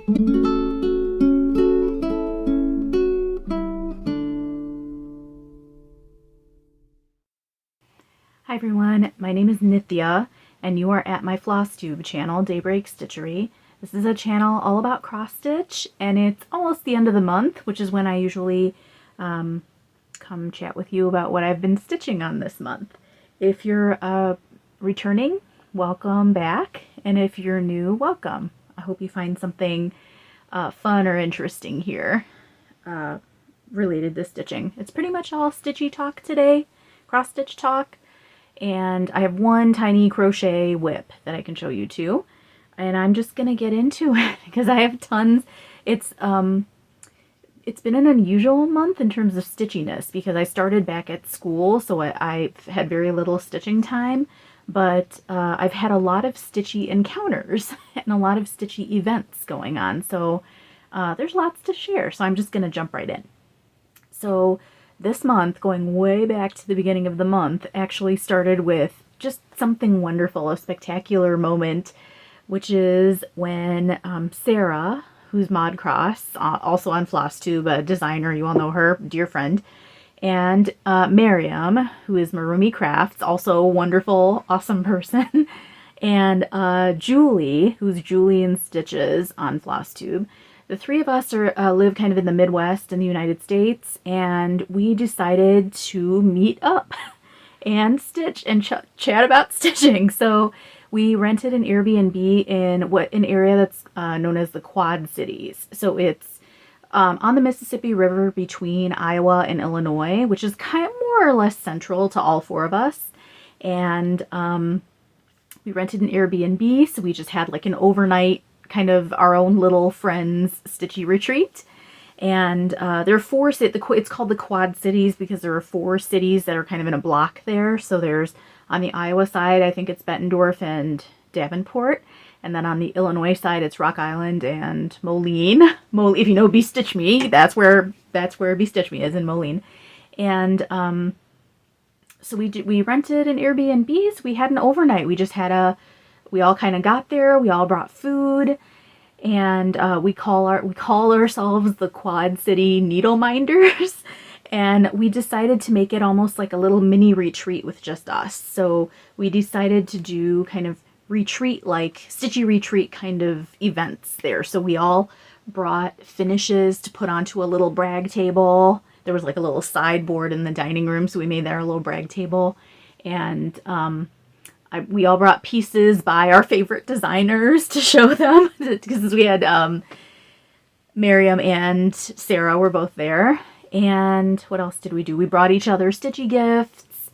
Hi everyone, my name is Nithya and you are at my Flosstube channel, Daybreak Stitchery. This is a channel all about cross stitch and it's almost the end of the month, which is when I usually come chat with you about what I've been stitching on this month. If you're returning, welcome back, and if you're new, welcome. I hope you find something fun or interesting here related to stitching. It's pretty much all stitchy talk today, cross stitch talk. And I have one tiny crochet whip that I can show you too. And I'm just gonna get into it because I have tons. It's been an unusual month in terms of stitchiness because I started back at school, so I've had very little stitching time, but I've had a lot of stitchy encounters and a lot of stitchy events going on. So there's lots to share, so I'm just gonna jump right in. So this month, going way back to the beginning of the month, actually started with just something wonderful, a spectacular moment, which is when Sarah, who's ModCross, also on Flosstube, a designer, you all know her, dear friend, and Maryam, who is Marroomy Crafts, also a wonderful, awesome person, and Julie, who's Julie in Stitches on Flosstube. The three of us live kind of in the Midwest in the United States, and we decided to meet up and stitch and chat about stitching. So we rented an Airbnb in an area that's known as the Quad Cities. So it's on the Mississippi River between Iowa and Illinois, which is kind of more or less central to all four of us. And we rented an Airbnb, so we just had like an overnight kind of our own little friends stitchy retreat. And there are four it's called the Quad Cities because there are four cities that are kind of in a block there. So there's on the Iowa side, I think it's Bettendorf and Davenport, and then on the Illinois side it's Rock Island and Moline. If you know Be Stitch Me, that's where Be Stitch Me is, in Moline. And so we rented an Airbnb, so we had an overnight. We all kind of got there, we all brought food, and we call ourselves the Quad City Needle Minders, and we decided to make it almost like a little mini retreat with just us. So we decided to do kind of retreat, like stitchy retreat kind of events there. So we all brought finishes to put onto a little brag table. There was like a little sideboard in the dining room, so we made that our little brag table. And we all brought pieces by our favorite designers to show them because we had Maryam and Sarah were both there. And what else did we do? We brought each other stitchy gifts.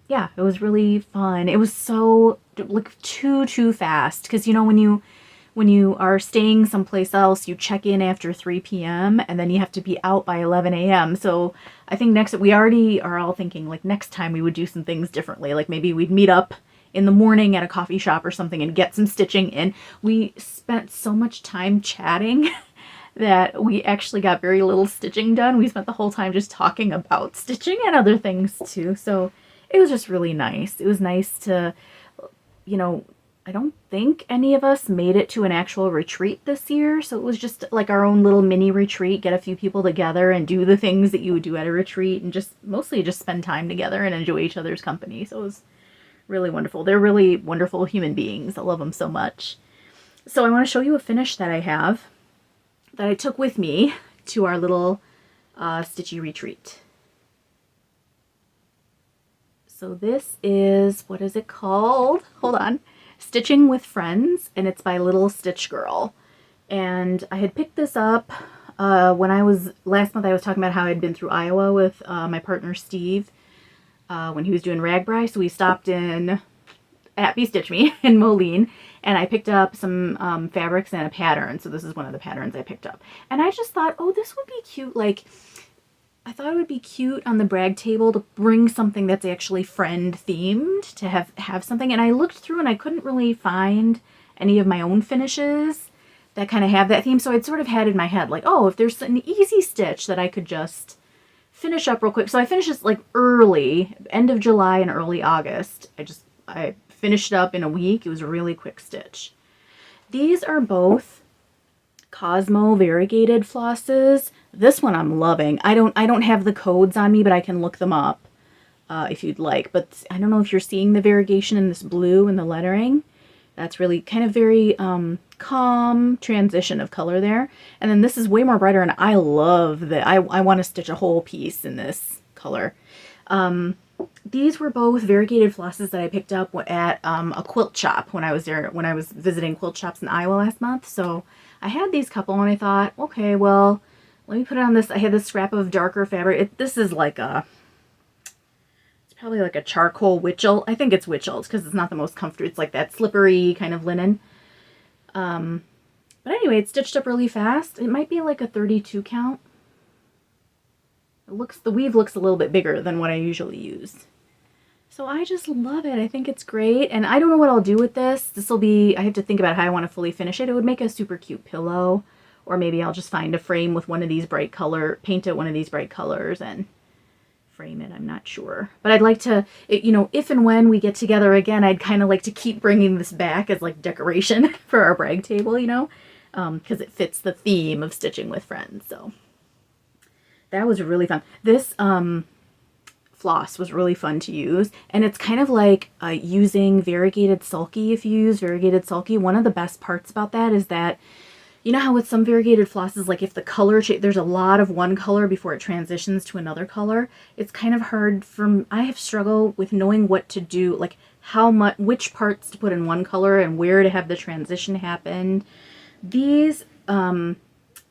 Yeah, it was really fun. It was so like too fast because you know when you are staying someplace else, you check in after 3 p.m. and then you have to be out by 11 a.m. So I think we already are all thinking like next time we would do some things differently. Like maybe we'd meet up in the morning at a coffee shop or something and get some stitching in. We spent so much time chatting that we actually got very little stitching done. We spent the whole time just talking about stitching and other things too. So it was just really nice. It was nice to, you know, I don't think any of us made it to an actual retreat this year, so it was just like our own little mini retreat, get a few people together and do the things that you would do at a retreat and just mostly just spend time together and enjoy each other's company. So it was really wonderful. They're really wonderful human beings. I love them so much. So I want to show you a finish that I have that I took with me to our little stitchy retreat. So this is, what is it called? Hold on. Stitching with Friends, and it's by Little Stitch Girl. And I had picked this up when last month I was talking about how I'd been through Iowa with my partner Steve when he was doing Ragbri. So we stopped in at Be Stitch Me in Moline, and I picked up some fabrics and a pattern. So this is one of the patterns I picked up. And I just thought, oh, this would be cute. Like, I thought it would be cute on the brag table to bring something that's actually friend themed, to have something. And I looked through and I couldn't really find any of my own finishes that kind of have that theme. So I'd sort of had in my head like, oh, if there's an easy stitch that I could just finish up real quick. So I finished this like early, end of July and early August. I finished it up in a week. It was a really quick stitch. These are both Cosmo variegated flosses. This one I'm loving. I don't have the codes on me, but I can look them up if you'd like. But I don't know if you're seeing the variegation in this blue and the lettering. That's really kind of very calm transition of color there. And then this is way more brighter, and I love that. I want to stitch a whole piece in this color. These were both variegated flosses that I picked up at a quilt shop when I was there, when I was visiting quilt shops in Iowa last month. So I had these couple, and I thought, okay, well, let me put it on this. I had this scrap of darker fabric. This is like a, it's probably like a charcoal witchel. I think it's witchels because it's not the most comfortable. It's like that slippery kind of linen. But anyway, it's stitched up really fast. It might be like a 32 count. It looks, the weave looks a little bit bigger than what I usually use. So I just love it. I think it's great. And I don't know what I'll do with this. This will be, I have to think about how I want to fully finish it. It would make a super cute pillow. Or maybe I'll just find a frame with one of these bright color, paint it one of these bright colors and frame it. I'm not sure. But I'd like to, you know, if and when we get together again, I'd kind of like to keep bringing this back as like decoration for our brag table, you know, because it fits the theme of stitching with friends. So that was really fun. This floss was really fun to use, and it's kind of like using variegated sulky. If you use variegated sulky, one of the best parts about that is that, you know how with some variegated flosses, like if the color, there's a lot of one color before it transitions to another color, it's kind of hard for, I have struggled with knowing what to do, like how much, which parts to put in one color and where to have the transition happen. These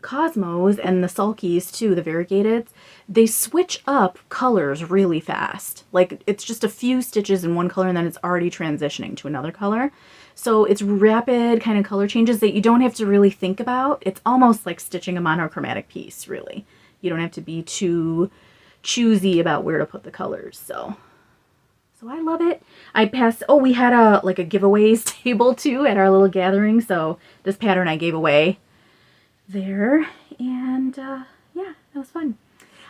Cosmos and the sulkies too, the variegateds, they switch up colors really fast. Like it's just a few stitches in one color and then it's already transitioning to another color. So it's rapid kind of color changes that you don't have to really think about. It's almost like stitching a monochromatic piece, really. You don't have to be too choosy about where to put the colors. So I love it. I passed, oh, we had a like a giveaways table too at our little gathering. So this pattern I gave away there, and yeah, that was fun.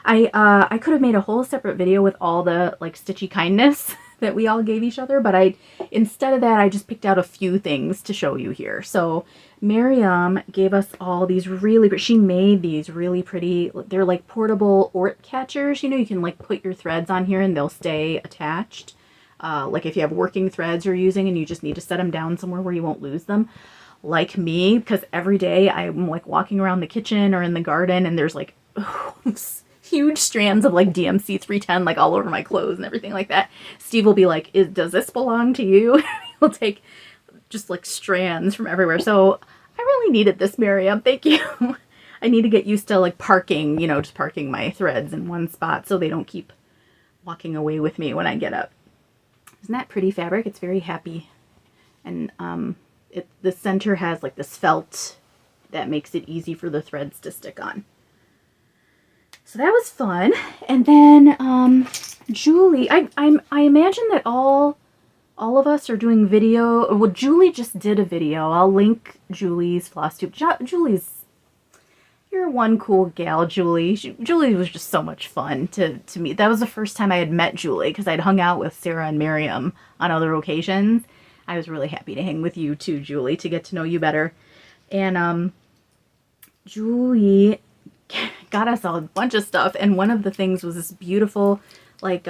I could have made a whole separate video with all the like stitchy kindness that we all gave each other, but instead of that I just picked out a few things to show you here. So Maryam gave us all these really, she made these really pretty, they're like portable Ort catchers. You know, you can like put your threads on here and they'll stay attached. Like if you have working threads you're using and you just need to set them down somewhere where you won't lose them. Like me, because every day I'm like walking around the kitchen or in the garden and there's like huge strands of like DMC 310 like all over my clothes and everything like that. Steve will be like, does this belong to you? He'll take just like strands from everywhere. So I really needed this, Maryam. Thank you. I need to get used to like parking, you know, just parking my threads in one spot so they don't keep walking away with me when I get up. Isn't that pretty fabric? It's very happy. And the center has like this felt that makes it easy for the threads to stick on. So that was fun. And then Julie, I imagine that all of us are doing video. Well, Julie just did a video. I'll link Julie's Flosstube. Julie's, you're one cool gal, Julie. Julie was just so much fun to meet. That was the first time I had met Julie because I'd hung out with Sarah and Maryam on other occasions. I was really happy to hang with you too, Julie, to get to know you better. And Julie got us a bunch of stuff, and one of the things was this beautiful like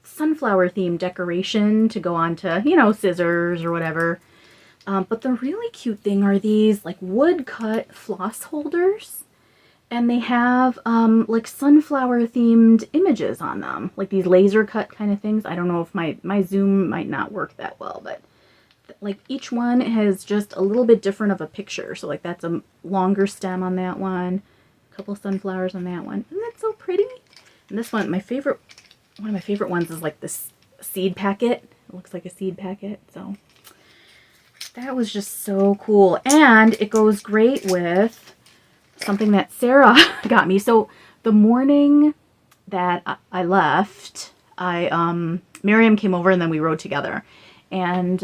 sunflower themed decoration to go on to, you know, scissors or whatever. But the really cute thing are these like wood cut floss holders, and they have like sunflower themed images on them, like these laser cut kind of things. I don't know if my zoom might not work that well, but like each one has just a little bit different of a picture. So like that's a longer stem on that one, a couple sunflowers on that one. Isn't that so pretty? And this one, one of my favorite ones is like this seed packet. It looks like a seed packet. So that was just so cool. And it goes great with something that Sarah got me. So the morning that I left, Maryam came over and then we rode together. And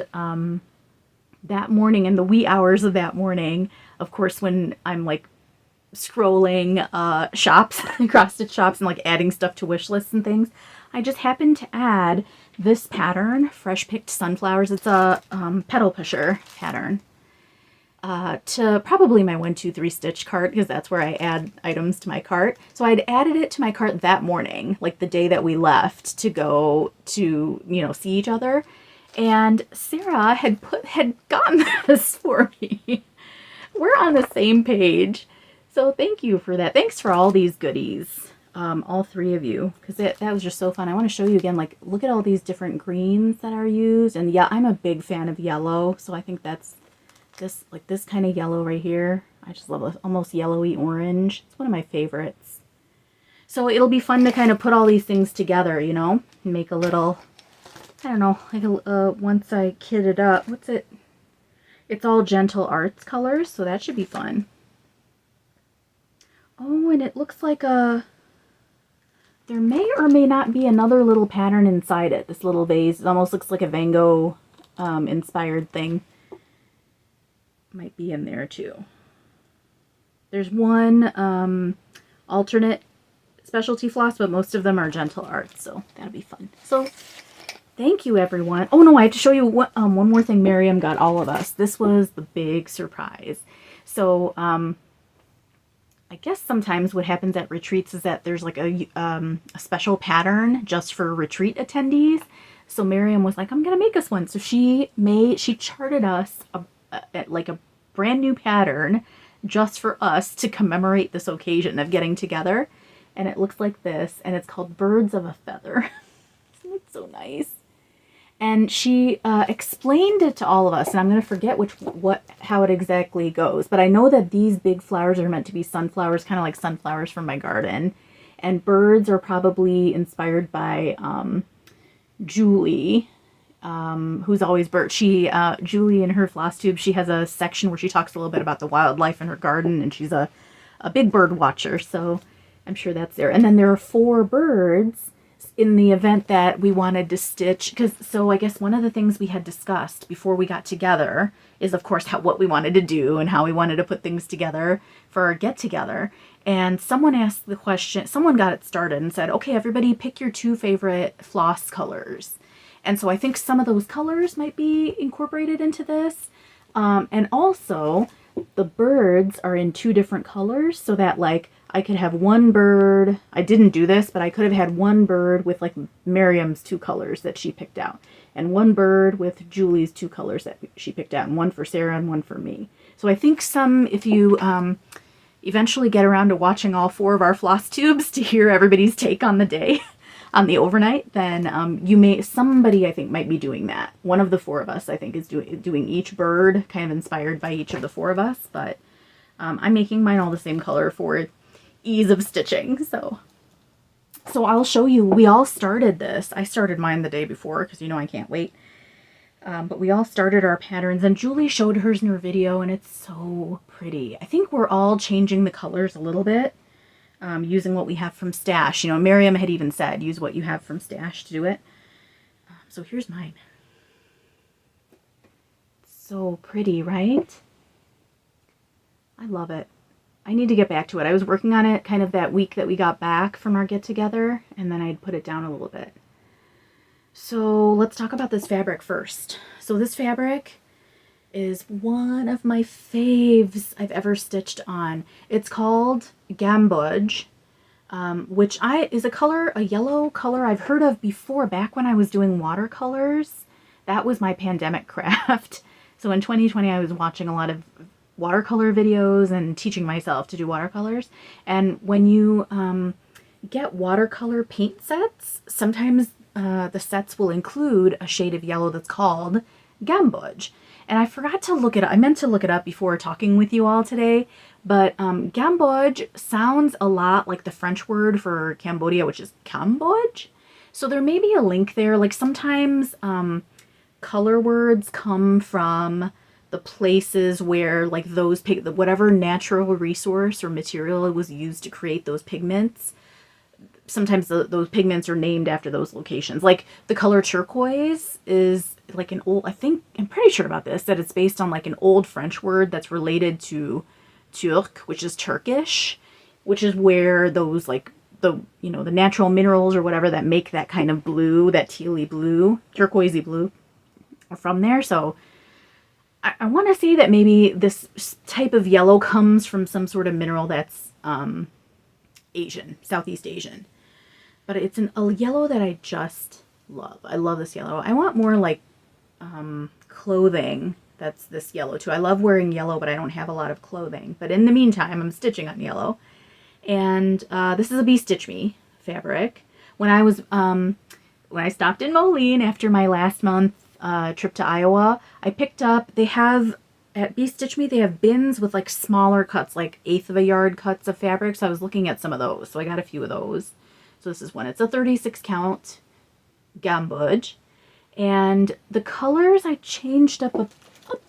that morning, in the wee hours of that morning, of course, when I'm like scrolling shops, cross-stitch shops, and like adding stuff to wish lists and things, I just happened to add this pattern, Fresh Picked Sunflowers. It's a petal pusher pattern. to probably my 1-2-3 stitch cart, because that's where I add items to my cart. So I'd added it to my cart that morning, like the day that we left to go to, you know, see each other. And Sarah had gotten this for me. We're on the same page. So thank you for that. Thanks for all these goodies. All three of you, because that was just so fun. I want to show you again, like, look at all these different greens that are used. And yeah, I'm a big fan of yellow, so I think that's this kind of yellow right here. I just love it. Almost yellowy orange. It's one of my favorites. So it'll be fun to kind of put all these things together, you know, and make a little, I don't know, like once I kit it up. What's it? It's all Gentle Arts colors, so that should be fun. Oh, and it looks like there may or may not be another little pattern inside it. This little vase. It almost looks like a Van Gogh inspired thing. Might be in there too. There's one alternate specialty floss, but most of them are Gentle Arts, so that'll be fun. So thank you, everyone. Oh no, I have to show you what, one more thing Maryam got all of us. This was the big surprise. So I guess sometimes what happens at retreats is that there's like a special pattern just for retreat attendees. So Maryam was like, I'm gonna make us one. So she charted us like a brand new pattern just for us to commemorate this occasion of getting together. And it looks like this, and it's called Birds of a Feather. Isn't it so nice? And she explained it to all of us, and I'm going to forget how it exactly goes. But I know that these big flowers are meant to be sunflowers, kind of like sunflowers from my garden. And birds are probably inspired by Julie, who's always bird. Julie in her Flosstube, she has a section where she talks a little bit about the wildlife in her garden, and she's a big bird watcher, so I'm sure that's there. And then there are 4 birds in the event that we wanted to stitch, so I guess one of the things we had discussed before we got together is, of course, what we wanted to do and how we wanted to put things together for our get-together. And someone asked the question, someone got it started and said, okay, everybody pick your 2 favorite floss colors. And so I think some of those colors might be incorporated into this. And also, the birds are in 2 different colors, so that, like, I could have one bird, I didn't do this, but I could have had one bird with like Maryam's 2 colors that she picked out, and one bird with Julie's 2 colors that she picked out, and one for Sarah and one for me. So I think if you eventually get around to watching all 4 of our floss tubes to hear everybody's take on the day, on the overnight, then somebody I think might be doing that. One of the 4 of us I think is doing each bird, kind of inspired by each of the 4 of us, but I'm making mine all the same color for ease of stitching. So I'll show you. We all started this. I started mine the day before because, you know, I can't wait. But we all started our patterns, and Julie showed hers in her video, and it's so pretty. I think we're all changing the colors a little bit, using what we have from Stash. You know, Maryam had even said, use what you have from Stash to do it. So here's mine. So pretty, right? I love it. I need to get back to it. I was working on it kind of that week that we got back from our get-together, and then I'd put it down a little bit. So let's talk about this fabric first. So this fabric is one of my faves I've ever stitched on. It's called Gamboge, which is a yellow color I've heard of before, back when I was doing watercolors. That was my pandemic craft. So in 2020, I was watching a lot of watercolor videos and teaching myself to do watercolors. And when you get watercolor paint sets, sometimes the sets will include a shade of yellow that's called Gamboge. And I forgot to look it up. I meant to look it up before talking with you all today, but Gamboge sounds a lot like the French word for Cambodia, which is Cambodge. So there may be a link there. Like sometimes color words come from the places where, like, whatever natural resource or material was used to create those pigments, sometimes those pigments are named after those locations. Like the color turquoise is like an old, I'm pretty sure about this, that it's based on like an old French word that's related to Turk, which is Turkish, which is where those, like, the natural minerals or whatever that make that kind of blue, that tealy blue, turquoisey blue, are from there. So I want to say that maybe this type of yellow comes from some sort of mineral that's Asian, Southeast Asian. But it's a yellow that I just love. I love this yellow. I want more like clothing that's this yellow too. I love wearing yellow, but I don't have a lot of clothing. But in the meantime, I'm stitching on yellow. And this is a Be Stitch Me fabric. When I stopped in Moline after my last month trip to Iowa, I picked up, they have, at Be Stitch Me, they have bins with like smaller cuts, like 1/8 of a yard cuts of fabric. So I was looking at some of those. So I got a few of those. So this is one. It's a 36 count gambuge. And the colors I changed up a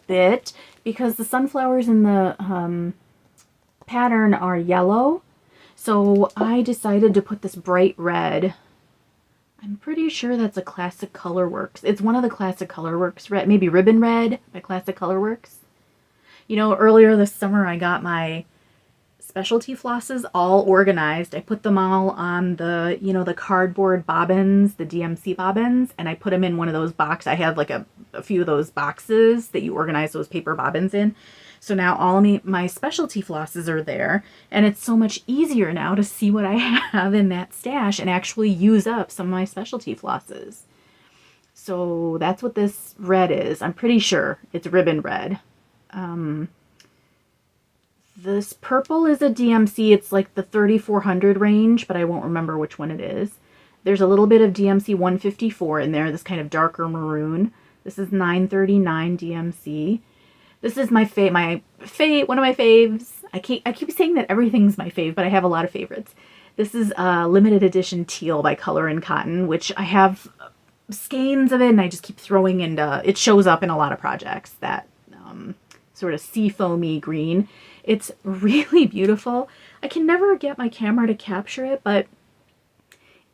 bit because the sunflowers in the pattern are yellow. So I decided to put this bright red. I'm pretty sure that's a Classic Colorworks. It's one of the Classic Colorworks red, maybe Ribbon Red by Classic Colorworks. You know, earlier this summer I got my specialty flosses all organized. I put them all on the, you know, the cardboard bobbins, the DMC bobbins, and I put them in one of those boxes. I have like a few of those boxes that you organize those paper bobbins in. So now all of my specialty flosses are there, and it's so much easier now to see what I have in that stash and actually use up some of my specialty flosses. So that's what this red is. I'm pretty sure it's Ribbon Red. This purple is a DMC. It's like the 3400 range, but I won't remember which one it is. There's a little bit of DMC 154 in there, this kind of darker maroon. This is 939 DMC. This is my one of my faves. I keep saying that everything's my fave, but I have a lot of favorites. This is limited edition teal by Color and Cotton, which I have skeins of it, and I just keep throwing into. It shows up in a lot of projects. That sort of sea foamy green. It's really beautiful. I can never get my camera to capture it, but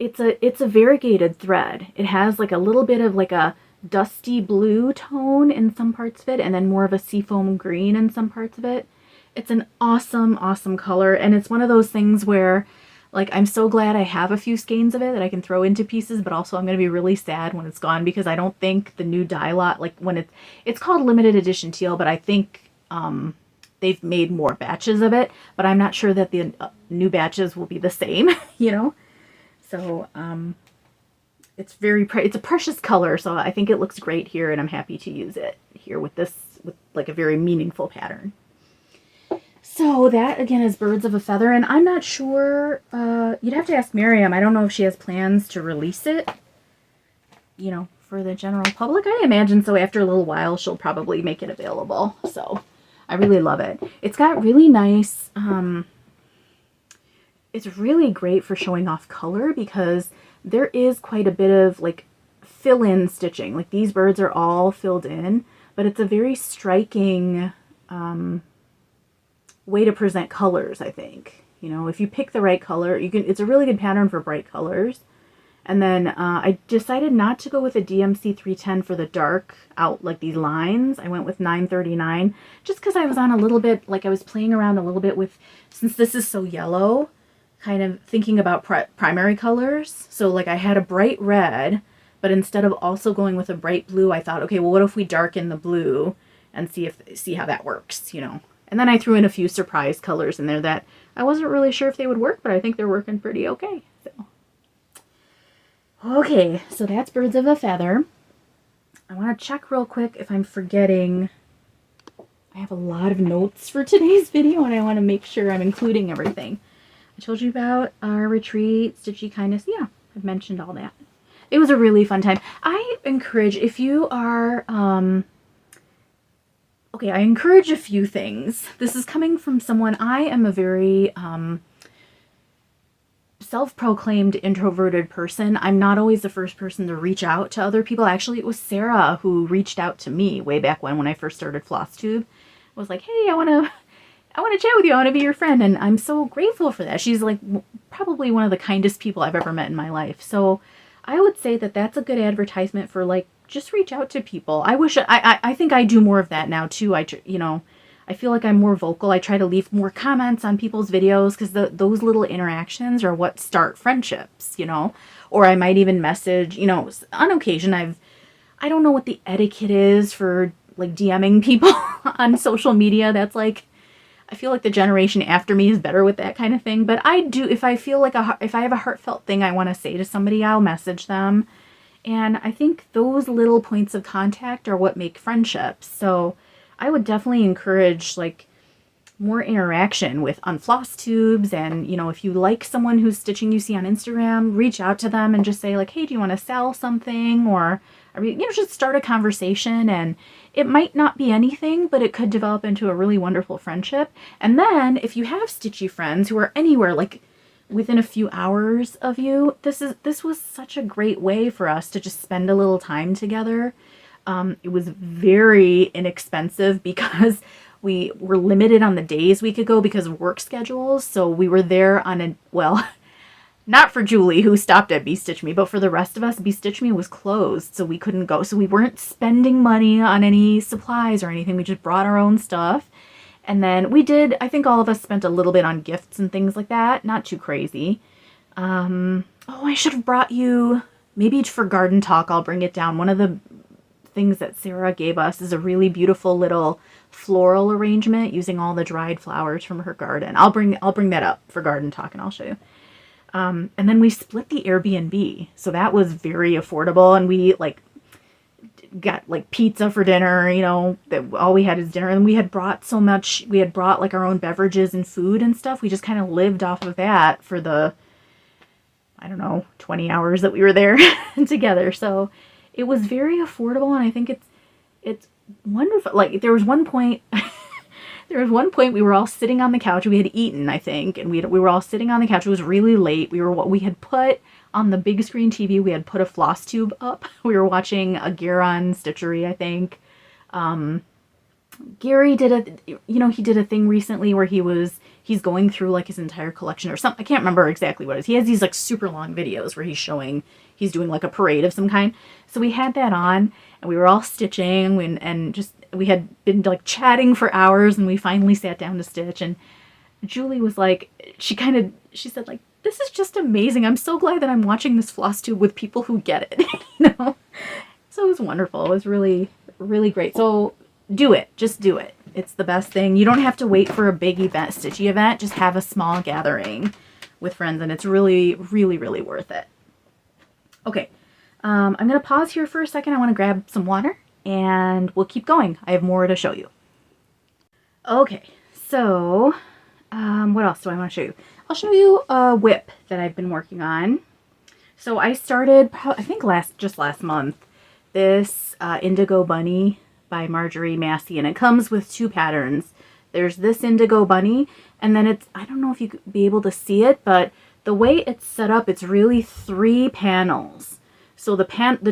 it's a variegated thread. It has like a little bit of like a dusty blue tone in some parts of it, and then more of a seafoam green in some parts of it. It's an awesome, awesome color, and it's one of those things where, like, I'm so glad I have a few skeins of it that I can throw into pieces, but also I'm going to be really sad when it's gone because I don't think the new dye lot, like when it's called limited edition teal, but I think they've made more batches of it, but I'm not sure that the new batches will be the same, you know? So, it's a precious color, so I think it looks great here, and I'm happy to use it here with like a very meaningful pattern. So that, again, is Birds of a Feather, and I'm not sure, you'd have to ask Maryam. I don't know if she has plans to release it, you know, for the general public. I imagine so. After a little while, she'll probably make it available, so I really love it. It's got really nice, it's really great for showing off color because there is quite a bit of like fill-in stitching. Like these birds are all filled in, but it's a very striking way to present colors, I think. You know, if you pick the right color, it's a really good pattern for bright colors. And then I decided not to go with a DMC 310 for the dark out, like these lines. I went with 939 just because I was on a little bit, like I was playing around a little bit with, since this is so yellow, kind of thinking about primary colors. So like I had a bright red, but instead of also going with a bright blue, I thought, okay, well, what if we darken the blue and see how that works, you know? And then I threw in a few surprise colors in there that I wasn't really sure if they would work, but I think they're working pretty okay. So, okay, so that's Birds of a Feather. I want to check real quick if I'm forgetting. I have a lot of notes for today's video, and I want to make sure I'm including everything. I told you about our retreat, Stitchy Kindness. Yeah, I've mentioned all that. It was a really fun time. I encourage, if you are, okay, I encourage a few things. This is coming from someone, I am a very self-proclaimed introverted person. I'm not always the first person to reach out to other people. Actually, it was Sarah who reached out to me way back when I first started Flosstube. I was like, hey, I want to chat with you. I want to be your friend. And I'm so grateful for that. She's like probably one of the kindest people I've ever met in my life. So I would say that that's a good advertisement for like, just reach out to people. I think I do more of that now too. You know, I feel like I'm more vocal. I try to leave more comments on people's videos because those little interactions are what start friendships, you know, or I might even message, you know, on occasion I don't know what the etiquette is for like DMing people on social media. That's like, I feel like the generation after me is better with that kind of thing. But I do, if I feel like if I have a heartfelt thing I want to say to somebody, I'll message them. And I think those little points of contact are what make friendships. So I would definitely encourage like more interaction with on Flosstubes. And, you know, if you like someone who's stitching you see on Instagram, reach out to them and just say like, hey, do you want to sell something? Or, you know, just start a conversation. And it might not be anything, but it could develop into a really wonderful friendship. And then if you have stitchy friends who are anywhere, like within a few hours of you, this was such a great way for us to just spend a little time together. It was very inexpensive because we were limited on the days we could go because of work schedules. So we were there on a, well, not for Julie, who stopped at Stitch Me, but for the rest of us, Stitch Me was closed, so we couldn't go. So we weren't spending money on any supplies or anything. We just brought our own stuff. And then we did, I think all of us spent a little bit on gifts and things like that. Not too crazy. Oh, I should have brought you, maybe for Garden Talk, I'll bring it down. One of the things that Sarah gave us is a really beautiful little floral arrangement using all the dried flowers from her garden. I'll bring that up for Garden Talk and I'll show you. And then we split the Airbnb. So that was very affordable. And we like got like pizza for dinner, you know, that all we had is dinner. And we had brought so much, we had brought like our own beverages and food and stuff. We just kind of lived off of that for the, I don't know, 20 hours that we were there together. So it was very affordable. And I think it's wonderful. Like there was one point we were all sitting on the couch. We had eaten, I think, and we were all sitting on the couch. It was really late. We had put on the big screen TV, we had put a Flosstube up. We were watching a Garon Stitchery, I think. Gary did he did a thing recently where he's going through like his entire collection or something. I can't remember exactly what it is. He has these like super long videos where he's doing like a parade of some kind. So we had that on and we were all stitching and just, we had been like chatting for hours and we finally sat down to stitch. And Julie was like, she said like, this is just amazing. I'm so glad that I'm watching this Flosstube with people who get it, you know? So it was wonderful. It was really, really great. So do it. Just do it. It's the best thing. You don't have to wait for a big event, stitchy event. Just have a small gathering with friends and it's really, really, really worth it. Okay. I'm going to pause here for a second. I want to grab some water and we'll keep going. I have more to show you. Okay. So, what else do I want to show you? I'll show you a whip that I've been working on. So I started, I think just last month, this Indigo Bunny by Marjorie Massey, and it comes with two patterns. There's this Indigo Bunny, and then I don't know if you could be able to see it, but the way it's set up, it's really 3 panels. So the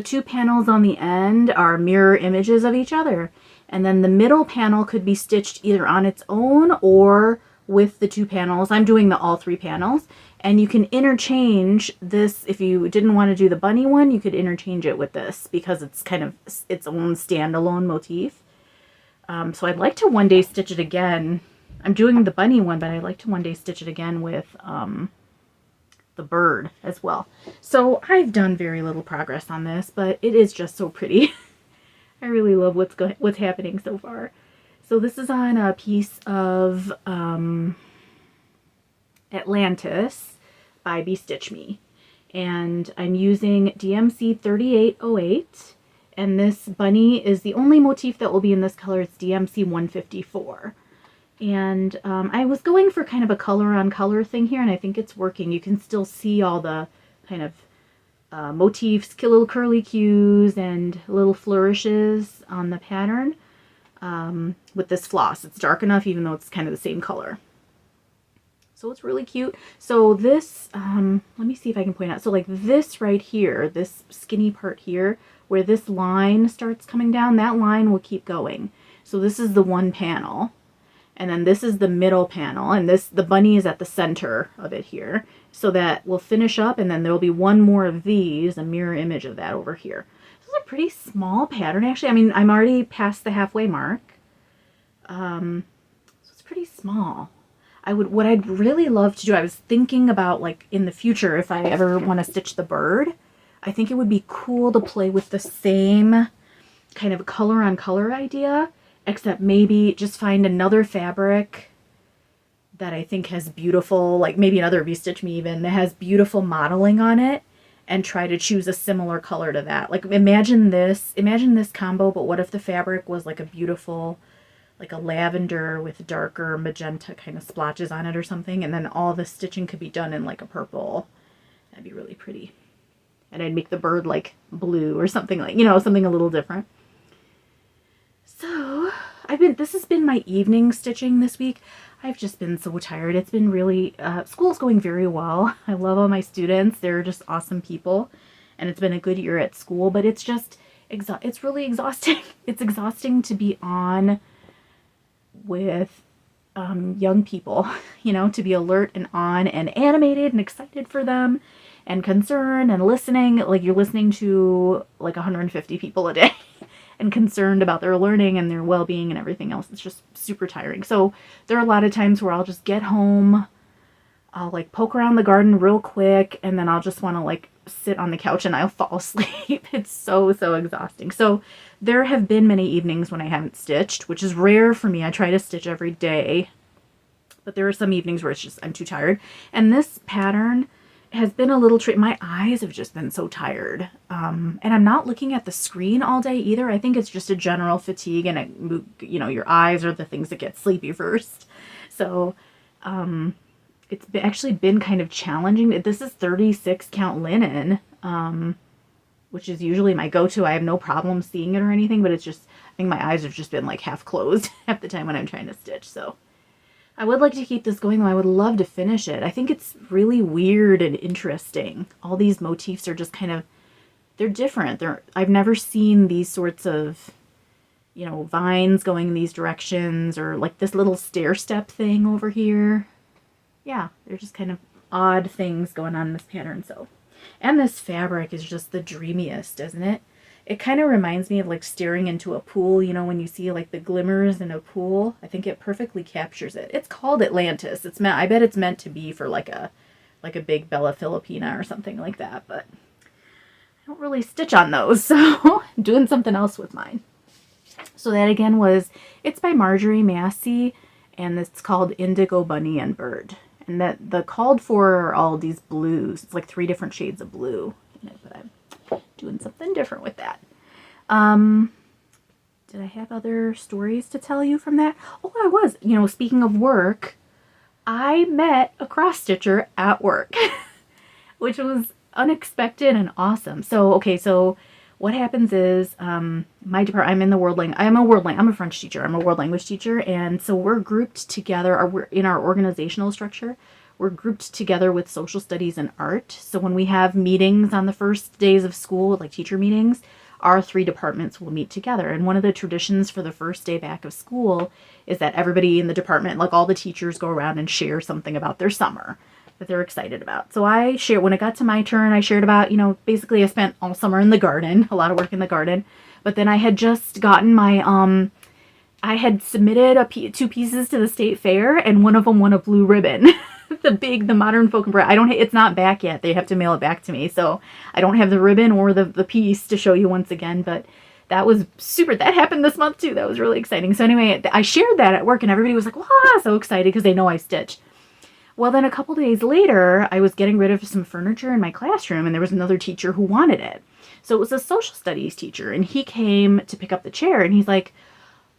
2 panels on the end are mirror images of each other. And then the middle panel could be stitched either on its own or with the 2 panels. I'm doing all 3 panels. And you can interchange this. If you didn't want to do the bunny one, you could interchange it with this because it's kind of its own standalone motif. So I'd like to one day stitch it again. I'm doing the bunny one, but I'd like to one day stitch it again with the bird as well. So I've done very little progress on this, but it is just so pretty. I really love what's happening so far. So this is on a piece of Atlantis by Stitch Me. And I'm using DMC 3808. And this bunny is the only motif that will be in this color. It's DMC 154. And I was going for kind of a color on color thing here, and I think it's working. You can still see all the kind of motifs, little curly cues and little flourishes on the pattern with this floss. It's dark enough even though it's kind of the same color. So it's really cute. So this, let me see if I can point out. So like this right here, this skinny part here, where this line starts coming down, that line will keep going. So this is the one panel. And then this is the middle panel, and the bunny is at the center of it here. So that will finish up, and then there will be one more of these, a mirror image of that over here. This is a pretty small pattern, actually. I mean, I'm already past the halfway mark. So it's pretty small. What I'd really love to do, I was thinking about, like, in the future, if I ever want to stitch the bird, I think it would be cool to play with the same kind of a color on color idea, except maybe just find another fabric that I think has beautiful, like maybe another V-Stitch Me even, that has beautiful modeling on it, and try to choose a similar color to that. Like imagine this combo, but what if the fabric was like a beautiful, like a lavender with darker magenta kind of splotches on it or something, and then all the stitching could be done in like a purple. That'd be really pretty. And I'd make the bird like blue or something, like, you know, something a little different. So this has been my evening stitching this week. I've just been so tired. It's been really, school's going very well. I love all my students. They're just awesome people. And it's been a good year at school, but it's just, it's really exhausting. It's exhausting to be on with young people, you know, to be alert and on and animated and excited for them and concerned and listening. Like you're listening to like 150 people a day and concerned about their learning and their well-being and everything else. It's just super tiring. So there are a lot of times where I'll just get home, I'll like poke around the garden real quick, and then I'll just want to like sit on the couch and I'll fall asleep. It's so exhausting. So there have been many evenings when I haven't stitched, which is rare for me. I try to stitch every day, but there are some evenings where it's just, I'm too tired. And this pattern has been a little trick. My eyes have just been so tired. And I'm not looking at the screen all day either. I think it's just a general fatigue, and it, you know, your eyes are the things that get sleepy first. So, it's actually been kind of challenging. This is 36 count linen, which is usually my go-to. I have no problem seeing it or anything, but it's just, I think my eyes have just been like half closed half the time when I'm trying to stitch. So I would like to keep this going though. I would love to finish it. I think it's really weird and interesting. All these motifs are just kind of, they're different. I've never seen these sorts of, you know, vines going in these directions, or like this little stair step thing over here. Yeah, they're just kind of odd things going on in this pattern. So, and this fabric is just the dreamiest, isn't it? It kind of reminds me of like staring into a pool, you know, when you see like the glimmers in a pool. I think it perfectly captures it. It's called Atlantis. It's meant, I bet it's meant to be for like a big Bella Filipina or something like that, but I don't really stitch on those, so I'm doing something else with mine. So that again was, it's by Marjorie Massey, and it's called Indigo Bunny and Bird. And that the called for are all these blues. It's like 3 different shades of blue. But I'm doing something different with that. Did I have other stories to tell you from that? Oh, I was. You know, speaking of work, I met a cross stitcher at work, which was unexpected and awesome. So, okay, so what happens is, my department, I'm a French teacher. I'm a world language teacher. And so we're grouped together, or we're in our organizational structure, we're grouped together with social studies and art. So when we have meetings on the first days of school, like teacher meetings, our 3 departments will meet together. And one of the traditions for the first day back of school is that everybody in the department, like all the teachers, go around and share something about their summer that they're excited about. So I shared, when it got to my turn, I shared about, you know, basically I spent all summer in the garden, a lot of work in the garden, but then I had just gotten my, I had submitted 2 pieces to the state fair, and one of them won a blue ribbon. the Modern Folk and Bride. It's not back yet. They have to mail it back to me. So I don't have the ribbon or the piece to show you once again, but that was super. That happened this month too. That was really exciting. So anyway, I shared that at work, and everybody was like, wow, so excited, because they know I stitch. Well, then a couple days later, I was getting rid of some furniture in my classroom, and there was another teacher who wanted it. So it was a social studies teacher, and he came to pick up the chair, and he's like,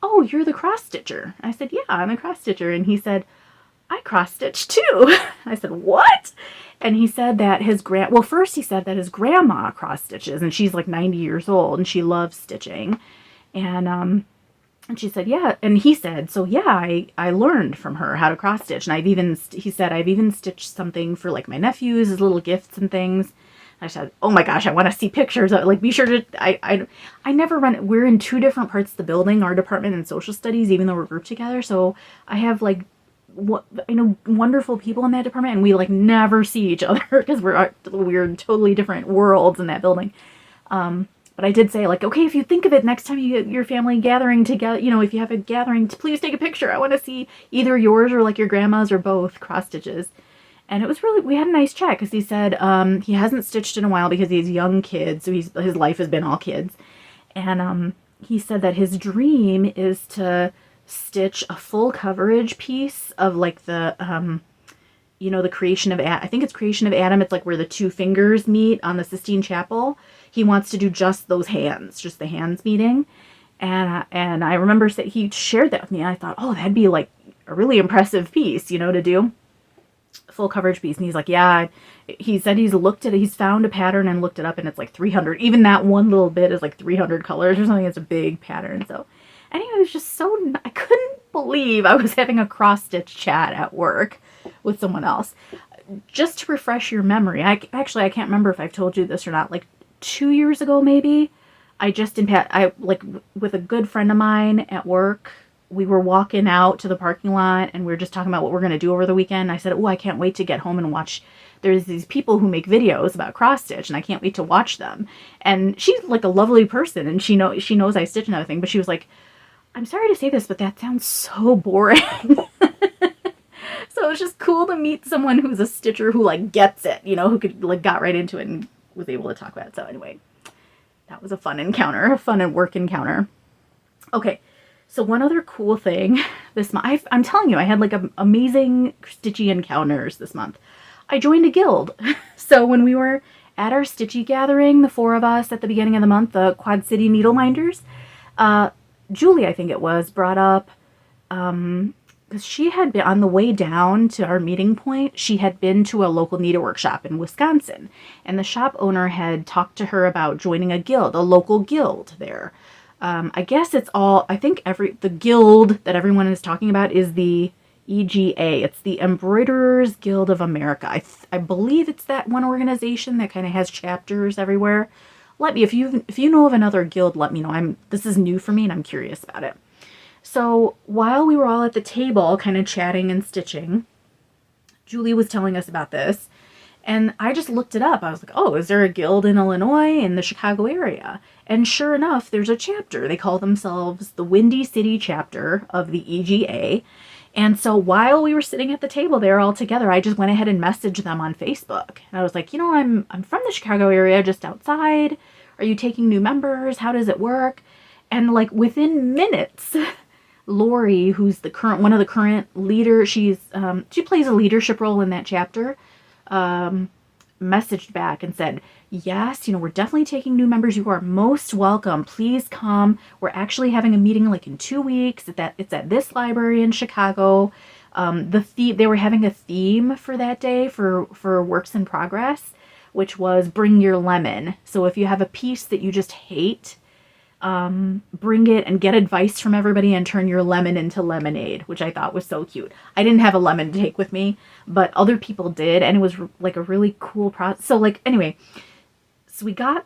oh, you're the cross stitcher. I said, yeah, I'm a cross stitcher. And he said, I cross stitch too. I said, what? And he said that first he said that his grandma cross stitches, and she's like 90 years old, and she loves stitching. And she said, yeah. And he said, so yeah, I learned from her how to cross stitch. And he said, I've even stitched something for like my nephews as little gifts and things. I said, oh my gosh, I want to see pictures. Like, be sure to, I never run, we're in 2 different parts of the building, our department and social studies, even though we're grouped together. So I have like, wonderful people in that department, and we like never see each other because we're in totally different worlds in that building. But I did say, like, okay, if you think of it, next time you get your family gathering together, you know, if you have a gathering, please take a picture. I want to see either yours or like your grandma's or both cross stitches. And it was really, we had a nice chat, because he said he hasn't stitched in a while because he has young kids, so his life has been all kids. And he said that his dream is to stitch a full coverage piece of like the, the creation of I think it's creation of Adam. It's like where the two fingers meet on the Sistine Chapel. He wants to do just those hands, just the hands meeting. And I remember he shared that with me. And I thought, oh, that'd be like a really impressive piece, to do full coverage piece. And he's like, yeah, he said he's found a pattern and looked it up, and it's like 300. Even that one little bit is like 300 colors or something. It's a big pattern. So anyway, it was just I couldn't believe I was having a cross stitch chat at work with someone else. Just to refresh your memory, I can't remember if I've told you this or not. Like 2 years ago, maybe, with a good friend of mine at work, we were walking out to the parking lot and we were just talking about what we're going to do over the weekend. I said, oh, I can't wait to get home and watch. There's these people who make videos about cross stitch and I can't wait to watch them. And she's like a lovely person and she knows I stitch and everything, but she was like, I'm sorry to say this, but that sounds so boring. So it was just cool to meet someone who's a stitcher who like gets it, who could like got right into it and was able to talk about it. So anyway, that was a fun work encounter. Okay. So one other cool thing this month, I'm telling you, I had like amazing Stitchy encounters this month. I joined a guild. So when we were at our Stitchy gathering, the 4 of us at the beginning of the month, the Quad City Needle Minders, Julie, I think it was, brought up, because she had been on the way down to our meeting point, she had been to a local needlework shop in Wisconsin. And the shop owner had talked to her about joining a local guild there. I guess the guild that everyone is talking about is the EGA. It's the Embroiderers Guild of America. I believe it's that one organization that kind of has chapters everywhere. If you know of another guild, let me know. This is new for me and I'm curious about it. So while we were all at the table kind of chatting and stitching, Julie was telling us about this. And I just looked it up. I was like, oh, is there a guild in Illinois, in the Chicago area? And sure enough, there's a chapter. They call themselves the Windy City chapter of the EGA. And so while we were sitting at the table there all together, I just went ahead and messaged them on Facebook. And I was like, I'm from the Chicago area, just outside. Are you taking new members? How does it work? And like within minutes, Lori, who's one of the current leaders, she plays a leadership role in that chapter, messaged back and said, yes, we're definitely taking new members. You are most welcome. Please come. We're actually having a meeting like in 2 weeks. It's at this library in Chicago. They were having a theme for that day for works in progress, which was bring your lemon. So if you have a piece that you just hate, bring it and get advice from everybody and turn your lemon into lemonade, which I thought was so cute. I didn't have a lemon to take with me, but other people did, and it was like a really cool process. So like, anyway,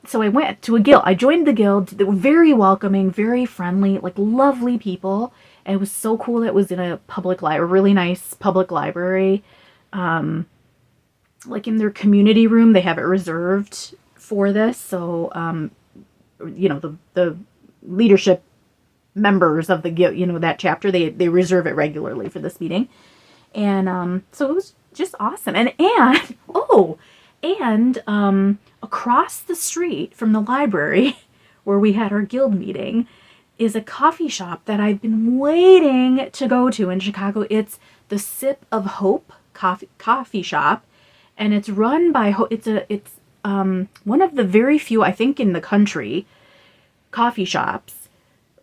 so I went to a guild. I joined the guild. They were very welcoming, very friendly, like lovely people. And it was so cool that it was in a really nice public library. Like in their community room, they have it reserved for this. So, the leadership members of the guild, that chapter, they reserve it regularly for this meeting. And so it was just awesome. And across the street from the library where we had our guild meeting is a coffee shop that I've been waiting to go to in Chicago. It's the Sip of Hope coffee shop, and it's run by it's one of the very few, I think, in the country coffee shops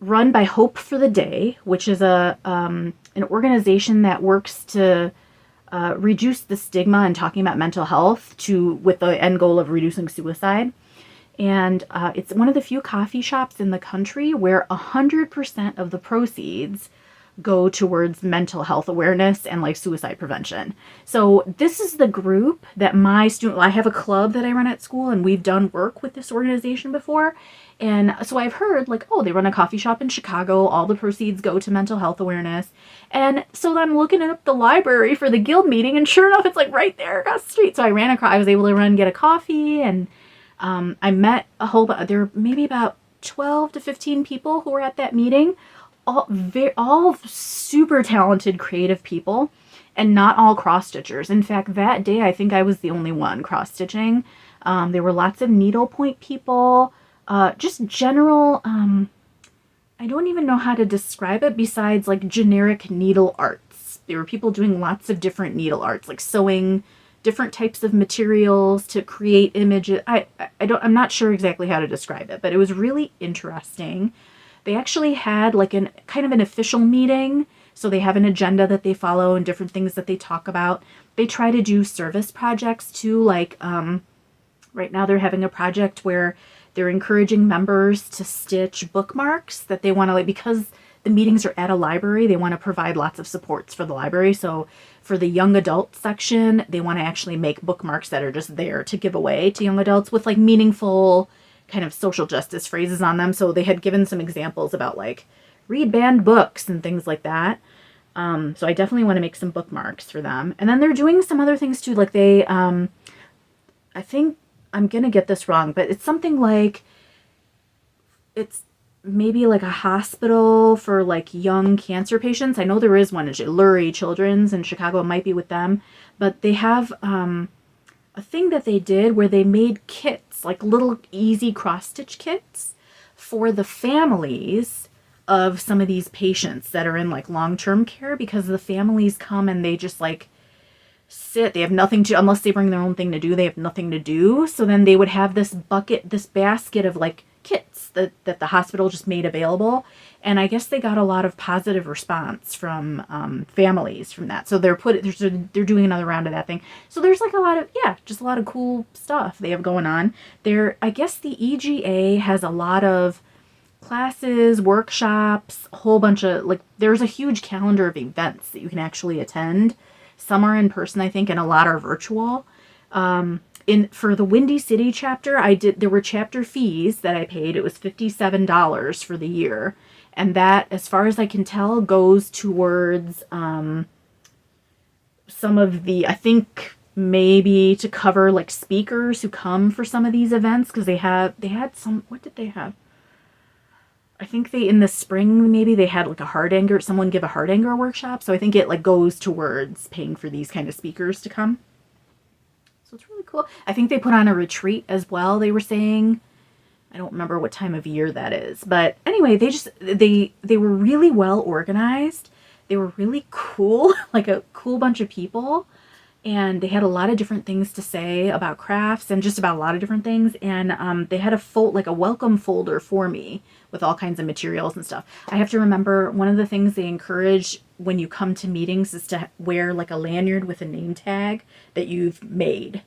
run by Hope for the Day, which is an organization that works to reduce the stigma and talking about mental health with the end goal of reducing suicide. And it's one of the few coffee shops in the country where 100% of the proceeds go towards mental health awareness and like suicide prevention. So this is the group that I have a club that I run at school, and we've done work with this organization before. And so I've heard like, oh, they run a coffee shop in Chicago. All the proceeds go to mental health awareness. And so I'm looking up the library for the guild meeting, and sure enough, it's like right there across the street. So I was able to run and get a coffee, and I met there were maybe about 12 to 15 people who were at that meeting. All super talented, creative people, and not all cross-stitchers. In fact, that day, I think I was the only one cross-stitching. There were lots of needlepoint people, just general, I don't even know how to describe it besides like generic needle arts. There were people doing lots of different needle arts, like sewing different types of materials to create images. I'm not sure exactly how to describe it, but it was really interesting. They actually had like an kind of an official meeting. So they have an agenda that they follow and different things that they talk about. They try to do service projects too. Like right now they're having a project where they're encouraging members to stitch bookmarks that they want to, like, because the meetings are at a library, they want to provide lots of supports for the library. So for the young adult section, they want to actually make bookmarks that are just there to give away to young adults with like meaningful kind of social justice phrases on them. So they had given some examples about like read banned books and things like that. So I definitely want to make some bookmarks for them. And then they're doing some other things too. Like they, I think I'm going to get this wrong, but it's something like, it's maybe like a hospital for like young cancer patients. I know there is one in Lurie Children's in Chicago. It might be with them, but they have a thing that they did where they made kits, like little easy cross stitch kits for the families of some of these patients that are in like long-term care, because the families come and they just like sit, they have nothing to, unless they bring their own thing to do, they have nothing to do. So then they would have this bucket, this basket of like kits that the hospital just made available. And I guess they got a lot of positive response from families from that. So they're doing another round of that thing. So there's like a lot of, yeah, just a lot of cool stuff they have going on there. I guess the EGA has a lot of classes, workshops, a whole bunch of, like, there's a huge calendar of events that you can actually attend. Some are in person, I think, and a lot are virtual. For the Windy City chapter, there were chapter fees that I paid. It was $57 for the year. And that, as far as I can tell, goes towards some of the, I think maybe to cover like speakers who come for some of these events, because they had some, what did they have? I think in the spring, maybe they had like someone give a heart anger workshop. So I think it like goes towards paying for these kind of speakers to come. So it's really cool. I think they put on a retreat as well, they were saying. I don't remember what time of year that is. But anyway, they were really well organized. They were really cool, like a cool bunch of people. And they had a lot of different things to say about crafts and just about a lot of different things. And they had a welcome folder for me with all kinds of materials and stuff. I have to remember, one of the things they encourage when you come to meetings is to wear like a lanyard with a name tag that you've made,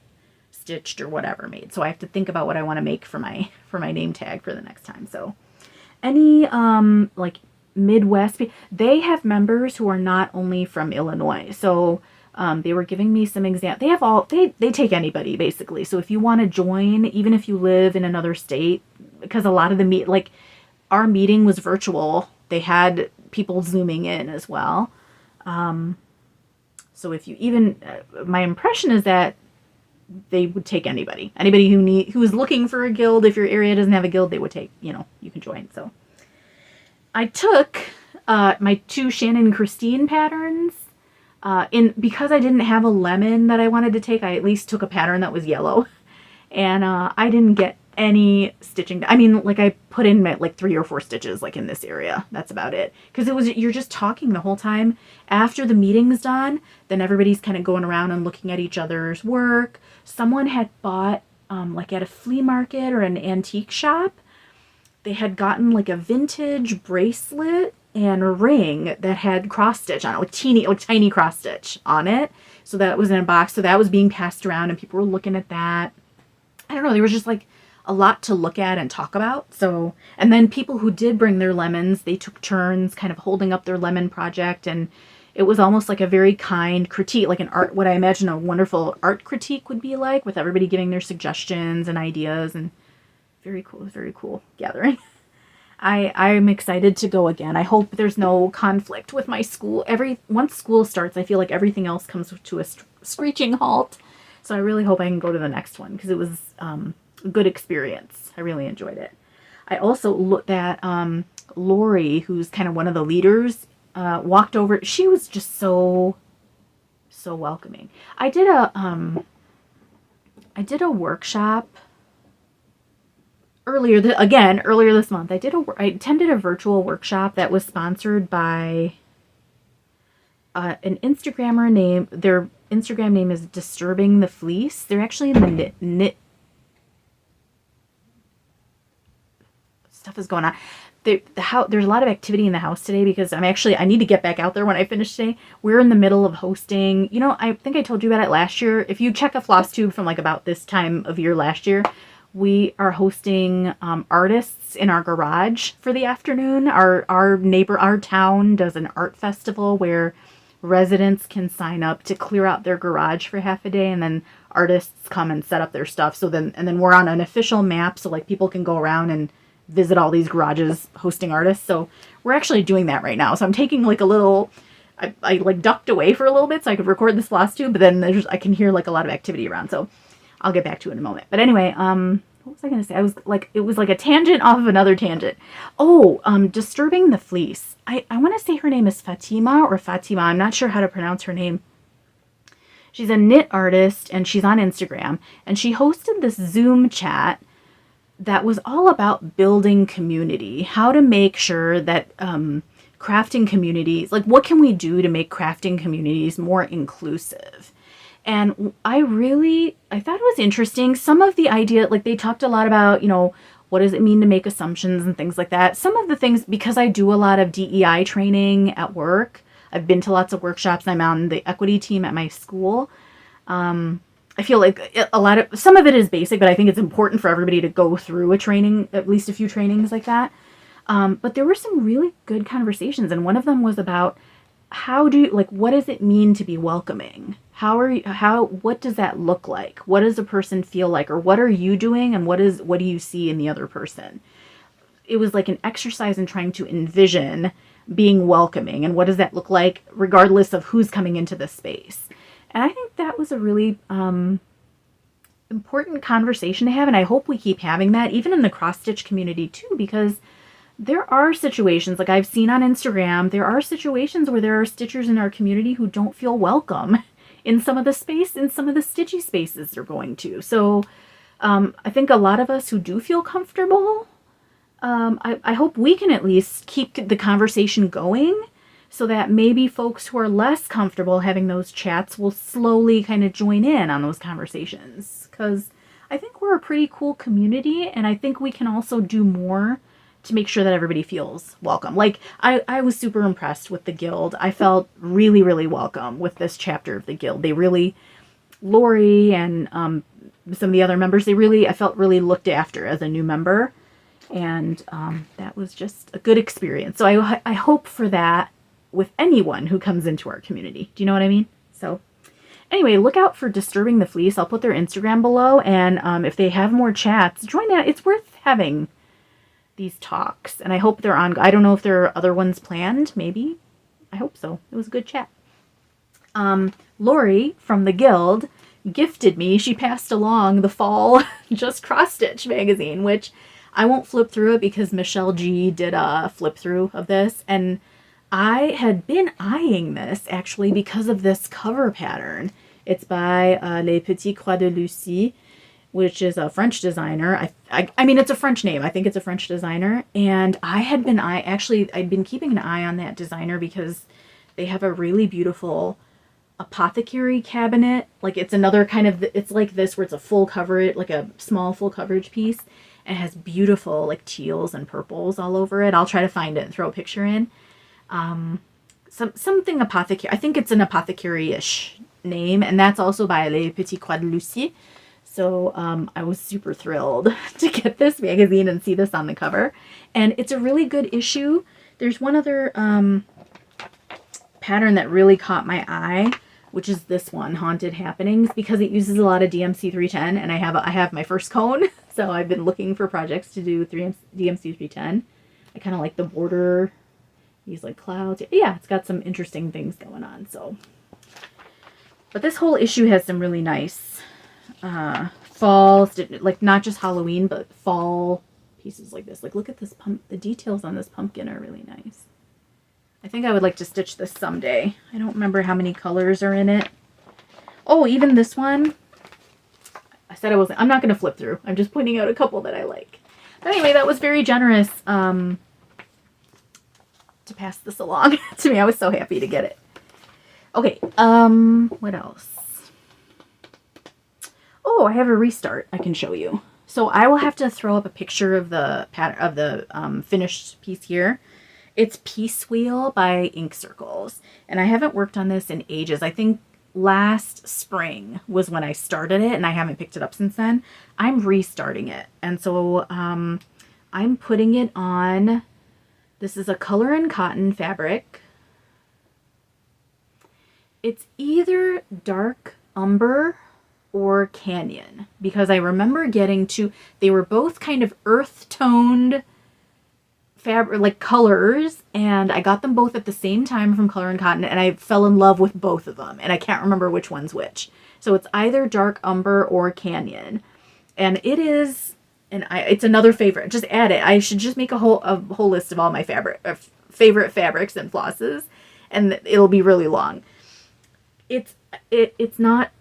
stitched or whatever made. So I have to think about what I want to make for my name tag for the next time. So any like Midwest, they have members who are not only from Illinois. So they were giving me some examples. They take anybody basically. So if you want to join, even if you live in another state, because a lot of our meeting was virtual. They had people zooming in as well. So if you my impression is that they would take anybody who is looking for a guild. If your area doesn't have a guild, they would take, you can join. So I took my 2 Shannon and Christine patterns. Because I didn't have a lemon that I wanted to take, I at least took a pattern that was yellow. And I didn't get any stitching. I mean, like, I put in like 3 or 4 stitches, like in this area. That's about it. Because you're just talking the whole time. After the meeting's done, then everybody's kind of going around and looking at each other's work. Someone had bought, like at a flea market or an antique shop, they had gotten like a vintage bracelet and a ring that had cross stitch on it, like tiny cross stitch on it. So that was in a box. So that was being passed around and people were looking at that. I don't know. There was just like a lot to look at and talk about. So, and then people who did bring their lemons, they took turns kind of holding up their lemon project. And it was almost like a very kind critique, like what I imagine a wonderful art critique would be like, with everybody giving their suggestions and ideas. And very cool gathering. I'm excited to go again. I hope there's no conflict with my school. Once school starts, I feel like everything else comes to a screeching halt. So I really hope I can go to the next one, because it was a good experience. I really enjoyed it. I also looked at Lori, who's kind of one of the leaders, walked over. She was just so welcoming. I did a workshop earlier this month, I attended a virtual workshop that was sponsored by an Instagrammer name. Their Instagram name is Disturbing the Fleece. They're actually in the knit stuff is going on. There's a lot of activity in the house today because I need to get back out there when I finish today. We're in the middle of hosting, I think I told you about it last year. If you check a Flosstube from like about this time of year last year, we are hosting artists in our garage for the afternoon. Our town does an art festival where residents can sign up to clear out their garage for half a day, and then artists come and set up their stuff. And then we're on an official map, so like people can go around and visit all these garages hosting artists. So we're actually doing that right now. So I'm taking like a little, I like ducked away for a little bit so I could record this Flosstube, but then I can hear like a lot of activity around. So I'll get back to it in a moment. But anyway, what was I going to say? It was like a tangent off of another tangent. Oh, Disturbing the Fleece. I want to say her name is Fatimah or Fatimah. I'm not sure how to pronounce her name. She's a knit artist and she's on Instagram, and she hosted this Zoom chat that was all about building community, how to make sure that crafting communities, like what can we do to make crafting communities more inclusive? And I thought it was interesting. Some of the idea, like they talked a lot about, what does it mean to make assumptions and things like that. Some of the things, because I do a lot of DEI training at work, I've been to lots of workshops, I'm on the equity team at my school. I feel like some of it is basic, but I think it's important for everybody to go through a training, at least a few trainings like that. But there were some really good conversations, and one of them was about what does it mean to be welcoming? What does that look like? What does a person feel like, or what are you doing, and what do you see in the other person? It was like an exercise in trying to envision being welcoming, and what does that look like regardless of who's coming into the space. And I think that was a really important conversation to have, and I hope we keep having that, even in the cross-stitch community too, because there are situations, like I've seen on Instagram, there are situations where there are stitchers in our community who don't feel welcome in some of the stitchy spaces they're going to. So I think a lot of us who do feel comfortable, I hope we can at least keep the conversation going, so that maybe folks who are less comfortable having those chats will slowly kind of join in on those conversations. Because I think we're a pretty cool community, and I think we can also do more to make sure that everybody feels welcome. Like, I was super impressed with the guild. I felt really, really welcome with this chapter of the guild. Lori and some of the other members, I felt really looked after as a new member. And that was just a good experience. So I hope for that with anyone who comes into our community. Do you know what I mean? So anyway, look out for Disturbing the Fleece. I'll put their Instagram below, and if they have more chats, join that. It's worth having these talks, and I hope they're on. I don't know if there are other ones planned. Maybe. I hope so. It was a good chat. Lori from the guild gifted me. She passed along the fall Just Cross Stitch magazine, which I won't flip through it because Michelle G did a flip through of this, and I had been eyeing this actually because of this cover pattern. It's by Les Petits Croix de Lucie, which is a French designer. I mean, it's a French name. I think it's a French designer. And I'd been keeping an eye on that designer because they have a really beautiful Apothecary Cabinet. Like, it's another kind of, it's like this where it's a full coverage, like a small full coverage piece. And it has beautiful like teals and purples all over it. I'll try to find it and throw a picture in. Something apothecary. I think it's an apothecary-ish name, and that's also by Les Petits Croix de Lucie. So I was super thrilled to get this magazine and see this on the cover. And it's a really good issue. There's one other pattern that really caught my eye, which is this one, Haunted Happenings, because it uses a lot of DMC 310, and I have my first cone, so I've been looking for projects to do DMC 310. I kind of like the border. These like clouds. Yeah, it's got some interesting things going on. So, but this whole issue has some really nice fall, like not just Halloween, but fall pieces like this. Like, look at this the details on this pumpkin are really nice. I think I would like to stitch this someday. I don't remember how many colors are in it. Oh, even this one. I'm not going to flip through. I'm just pointing out a couple that I like. Anyway, that was very generous to pass this along to me. I was so happy to get it. Okay, what else? Oh, I have a restart I can show you. So I will have to throw up a picture of the pattern of the finished piece here. It's Piece Wheel by Ink Circles, and I haven't worked on this in ages. I think last spring was when I started it, and I haven't picked it up since then. I'm restarting it, and so I'm putting it on. This is a color and cotton fabric. It's either dark umber or canyon, because I remember getting they were both kind of earth toned fabric, like colors, and I got them both at the same time from Color and Cotton, and I fell in love with both of them, and I can't remember which one's which. So it's either dark umber or canyon, and it is, and it's another favorite. Just add it. I should just make a whole list of all my favorite fabrics and flosses, and it'll be really long. It's not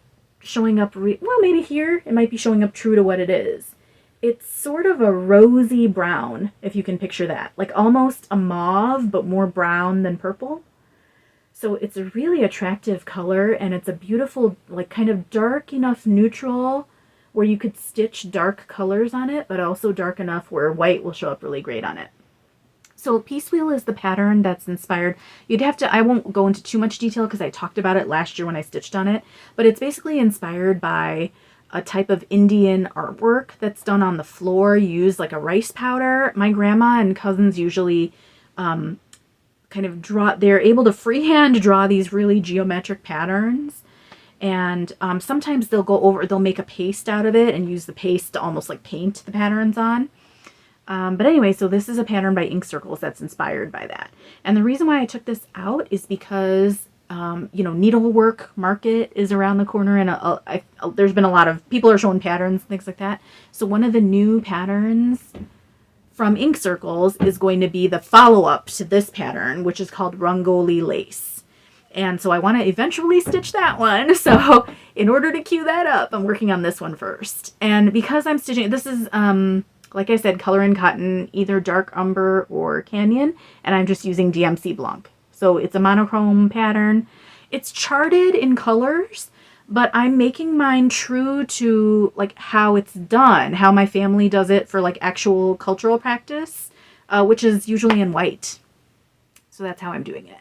showing up, well, maybe here it might be showing up true to what it is. It's sort of a rosy brown, if you can picture that. Like almost a mauve, but more brown than purple. So it's a really attractive color, and it's a beautiful, like kind of dark enough neutral where you could stitch dark colors on it, but also dark enough where white will show up really great on it. So Piece Wheel is the pattern that's inspired. You'd have to, I won't go into too much detail because I talked about it last year when I stitched on it, but it's basically inspired by a type of Indian artwork that's done on the floor. You use like a rice powder. My grandma and cousins usually kind of they're able to freehand draw these really geometric patterns. And sometimes they'll make a paste out of it and use the paste to almost like paint the patterns on. But anyway, so this is a pattern by Ink Circles that's inspired by that. And the reason why I took this out is because, needlework market is around the corner, and there's been a lot of people are showing patterns and things like that. So one of the new patterns from Ink Circles is going to be the follow-up to this pattern, which is called Rangoli Lace. And so I want to eventually stitch that one. So in order to cue that up, I'm working on this one first. And because I'm stitching, this is, like I said, Color and Cotton, either dark umber or canyon, and I'm just using DMC Blanc. So it's a monochrome pattern. It's charted in colors, but I'm making mine true to like how it's done, how my family does it for like actual cultural practice, which is usually in white. So that's how I'm doing it.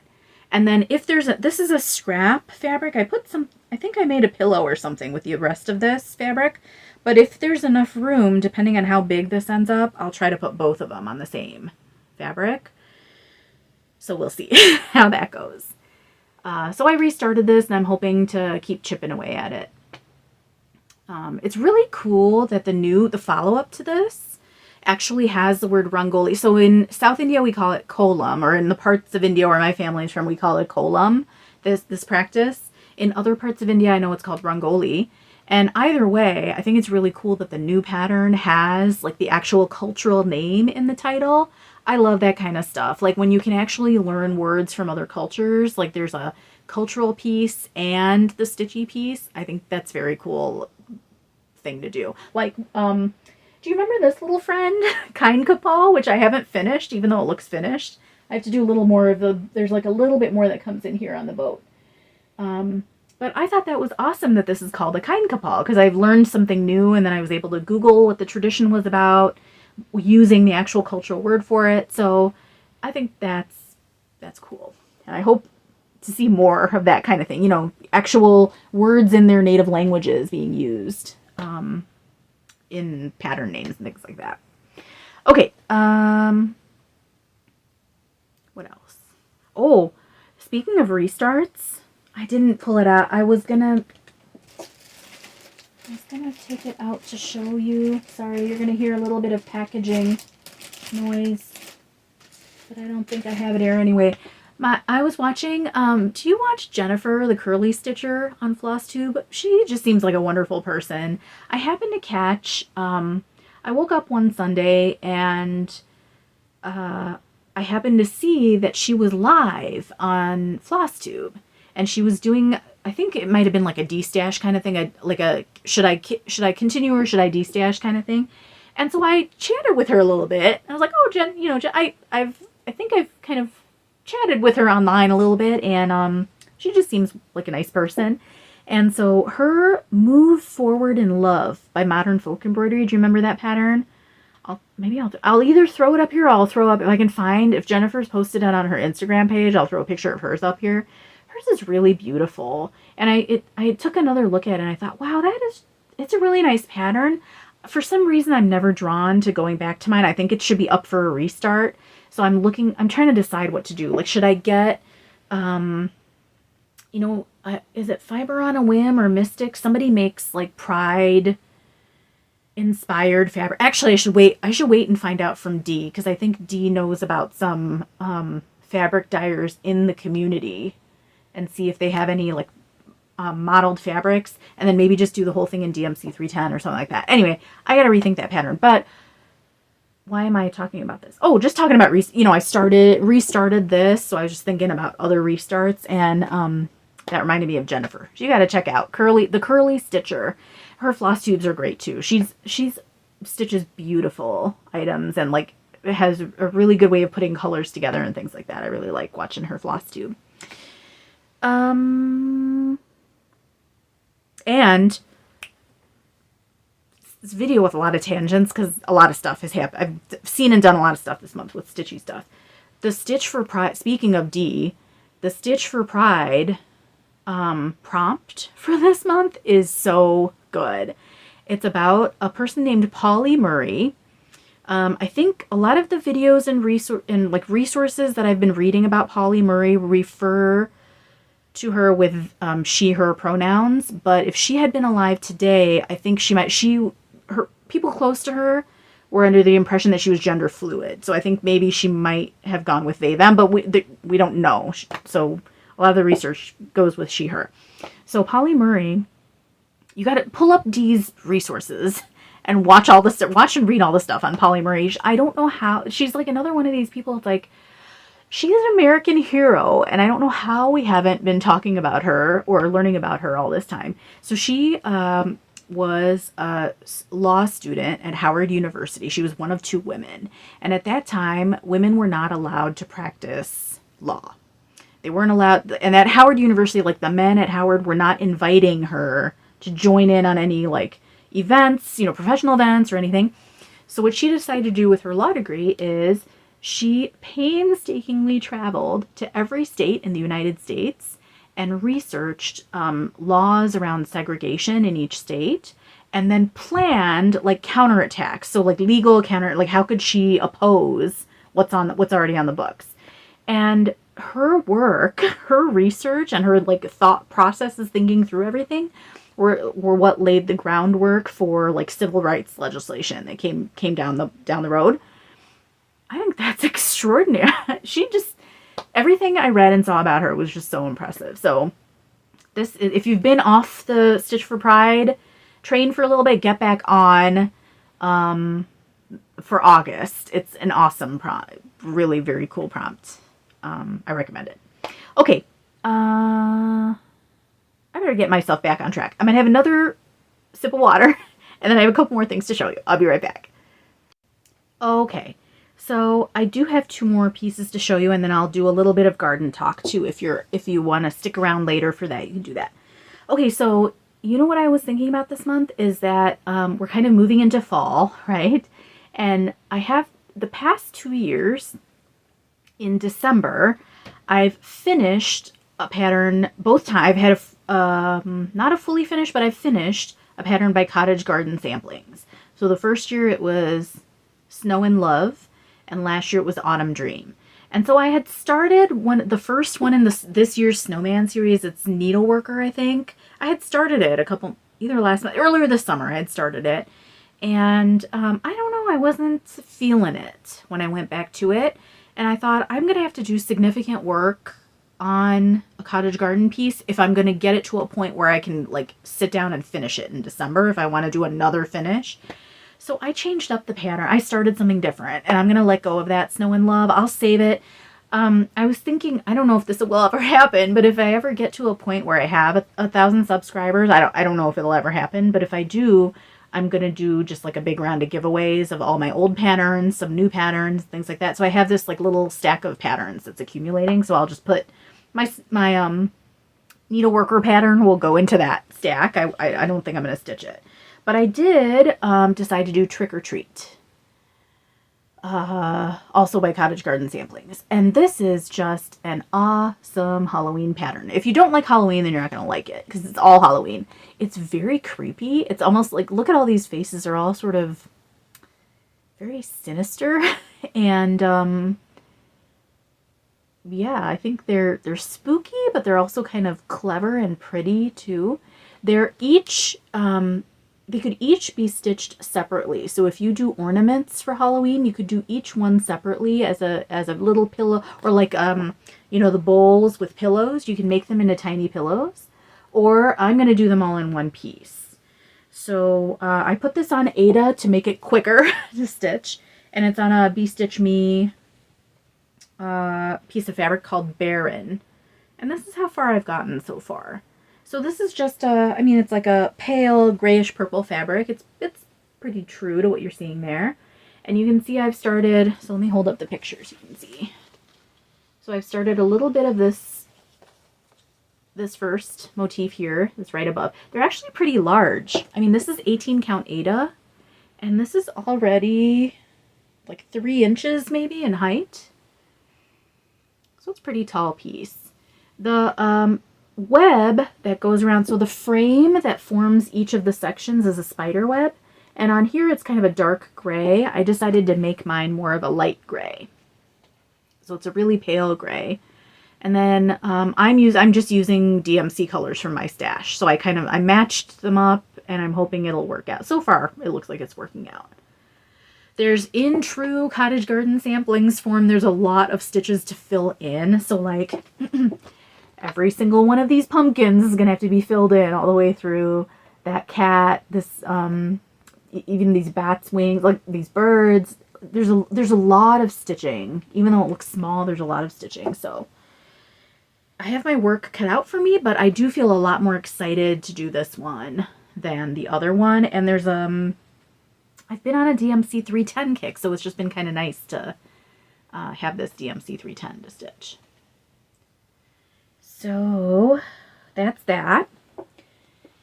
And then if this is a scrap fabric, I think I made a pillow or something with the rest of this fabric. But if there's enough room, depending on how big this ends up, I'll try to put both of them on the same fabric. So we'll see how that goes. So I restarted this, and I'm hoping to keep chipping away at it. It's really cool that the follow-up to this actually has the word Rangoli. So in South India, we call it kolam, or in the parts of India where my family's from, we call it kolam, this practice. In other parts of India, I know it's called Rangoli. And either way, I think it's really cool that the new pattern has like the actual cultural name in the title. I love that kind of stuff. Like when you can actually learn words from other cultures, like there's a cultural piece and the stitchy piece. I think that's very cool thing to do. Like, do you remember this little friend, Kain Kapal, which I haven't finished, even though it looks finished? I have to do a little more of there's like a little bit more that comes in here on the boat. But I thought that was awesome that this is called a Kain Kapal, because I've learned something new, and then I was able to Google what the tradition was about using the actual cultural word for it. So I think that's cool. And I hope to see more of that kind of thing, actual words in their native languages being used in pattern names and things like that. Okay, what else? Oh, speaking of restarts, I didn't pull it out. I was gonna take it out to show you. Sorry, you're gonna hear a little bit of packaging noise, but I don't think I have it here anyway. I was watching, do you watch Jennifer, the Curly Stitcher on Flosstube? She just seems like a wonderful person. I happened to catch, I woke up one Sunday and I happened to see that she was live on Flosstube. And she was doing, I think it might have been like a destash kind of thing, should I continue or should I destash kind of thing. And so I chatted with her a little bit. I was like, oh, Jen, you know, I think I've kind of chatted with her online a little bit, and she just seems like a nice person. And so her Move Forward in Love by Modern Folk Embroidery. Do you remember that pattern? I'll either throw it up here or I'll throw up, if I can find, if Jennifer's posted it on her Instagram page, I'll throw a picture of hers up here. Hers is really beautiful. And I took another look at it and I thought, wow, it's a really nice pattern. For some reason, I'm never drawn to going back to mine. I think it should be up for a restart. So I'm trying to decide what to do. Like, should I get, is it Fiber on a Whim or Mystic? Somebody makes like Pride inspired fabric. Actually, I should wait and find out from Dee, because I think Dee knows about some fabric dyers in the community, and see if they have any like modeled fabrics, and then maybe just do the whole thing in DMC 310 or something like that. Anyway, I got to rethink that pattern. But why am I talking about this? Oh, just talking about, I restarted this, so I was just thinking about other restarts, and that reminded me of Jennifer. You got to check out the Curly Stitcher. Her floss tubes are great too. She's stitches beautiful items, and like it has a really good way of putting colors together and things like that. I really like watching her floss tube. And this video with a lot of tangents, because a lot of stuff has happened. I've seen and done a lot of stuff this month with Stitchy stuff. The Stitch for Pride, speaking of D, the Stitch for Pride prompt for this month is so good. It's about a person named Polly Murray. I think a lot of the videos and resources that I've been reading about Polly Murray refer to her with she, her pronouns, but if she had been alive today, I think her people close to her were under the impression that she was gender fluid. So I think maybe she might have gone with they, them, but we don't know. So a lot of the research goes with she, her. So Polly Murray, you got to pull up Dee's resources and watch and read all the stuff on Polly Murray. I don't know how, she's like another one of these people. It's like, she's an American hero, and I don't know how we haven't been talking about her or learning about her all this time. So she was a law student at Howard University. She was one of two women. And at that time, women were not allowed to practice law. They weren't allowed, and at Howard University, like the men at Howard were not inviting her to join in on any like events, professional events or anything. So what she decided to do with her law degree is she painstakingly traveled to every state in the United States and researched laws around segregation in each state, and then planned like counterattacks. So like legal like how could she oppose what's already on the books? And her work, her research, and her like thought processes, thinking through everything, were what laid the groundwork for like civil rights legislation that came down the road. I think that's extraordinary. Everything I read and saw about her was just so impressive. So if you've been off the Stitch for Pride train for a little bit, get back on for August. It's an awesome prompt. Really very cool prompt. I recommend it. Okay. I better get myself back on track. I'm going to have another sip of water, and then I have a couple more things to show you. I'll be right back. Okay. So I do have two more pieces to show you, and then I'll do a little bit of garden talk too. If you want to stick around later for that, you can do that. Okay, so what I was thinking about this month is that we're kind of moving into fall, right? And I have the past 2 years in December, I've finished a pattern both times. I've had not a fully finished, but I've finished a pattern by Cottage Garden Samplings. So the first year it was Snow in Love, and last year it was Autumn Dream. And so I had started the first one in this year's Snowman series. It's Needleworker, I think. I had started it earlier this summer. I had started it, and I don't know. I wasn't feeling it when I went back to it, and I thought I'm gonna have to do significant work on a cottage garden piece if I'm gonna get it to a point where I can like sit down and finish it in December if I want to do another finish. So I changed up the pattern. I started something different, and I'm going to let go of that Snow in Love. I'll save it. I was thinking, I don't know if this will ever happen, but if I ever get to a point where I have 1,000 subscribers, I don't know if it'll ever happen, but if I do, I'm going to do just like a big round of giveaways of all my old patterns, some new patterns, things like that. So I have this like little stack of patterns that's accumulating. So I'll just put my needleworker pattern will go into that stack. I don't think I'm going to stitch it. But I did decide to do Trick or Treat. Also by Cottage Garden Samplings. And this is just an awesome Halloween pattern. If you don't like Halloween, then you're not going to like it because it's all Halloween. It's very creepy. It's almost like, look at all these faces. They're all sort of very sinister. And yeah, I think they're spooky, but they're also kind of clever and pretty too. They're each they could each be stitched separately. So if you do ornaments for Halloween, you could do each one separately as a little pillow, or like you know, the bowls with pillows, you can make them into tiny pillows. Or I'm going to do them all in one piece. So I put this on Aida to make it quicker to stitch, and it's on a Be Stitch Me piece of fabric called Baron. And this is how far I've gotten so far. So this is just I mean, it's like a pale grayish purple fabric. It's pretty true to what you're seeing there. And you can see I've started, so let me hold up the picture so you can see. So I've started a little bit of this first motif here, that's right above. They're actually pretty large. I mean, this is 18 count Aida, and this is already like 3 inches maybe in height. So it's a pretty tall piece. The web that goes around, so the frame that forms each of the sections is a spider web, and on here it's kind of a dark gray. I decided to make mine more of a light gray, so it's a really pale gray. And then I'm just using DMC colors from my stash, so I matched them up, and I'm hoping it'll work out. So far it looks like it's working out. There's, in true Cottage Garden Samplings form, there's a lot of stitches to fill in, so like every single one of these pumpkins is going to have to be filled in all the way through. That cat, this, even these bats' wings, like these birds. There's a lot of stitching. Even though it looks small, there's a lot of stitching. So I have my work cut out for me, but I do feel a lot more excited to do this one than the other one. And there's, I've been on a DMC 310 kick, so it's just been kind of nice to have this DMC 310 to stitch. So that's that.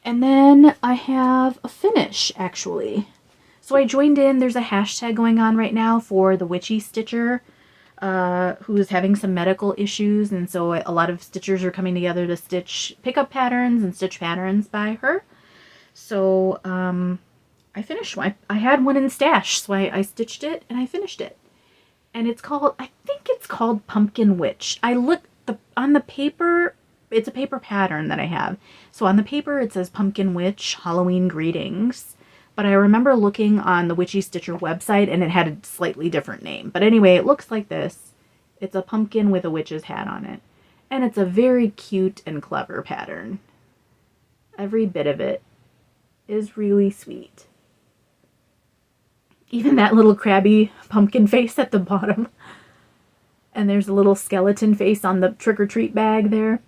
And then I have a finish, actually. So I joined in, there's a hashtag going on right now for the Witchy stitcher who's having some medical issues. And so a lot of stitchers are coming together to stitch pickup patterns and stitch patterns by her. So I finished one. I had one in stash, so I stitched it and I finished it. And it's called, I think it's called Pumpkin Witch. I looked on the paper, it's a paper pattern that I have. So on the paper it says Pumpkin Witch, Halloween Greetings. But I remember looking on the Witchy Stitcher website and it had a slightly different name. But anyway, it looks like this. It's a pumpkin with a witch's hat on it. And it's a very cute and clever pattern. Every bit of it is really sweet. Even that little crabby pumpkin face at the bottom. And there's a little skeleton face on the trick-or-treat bag there.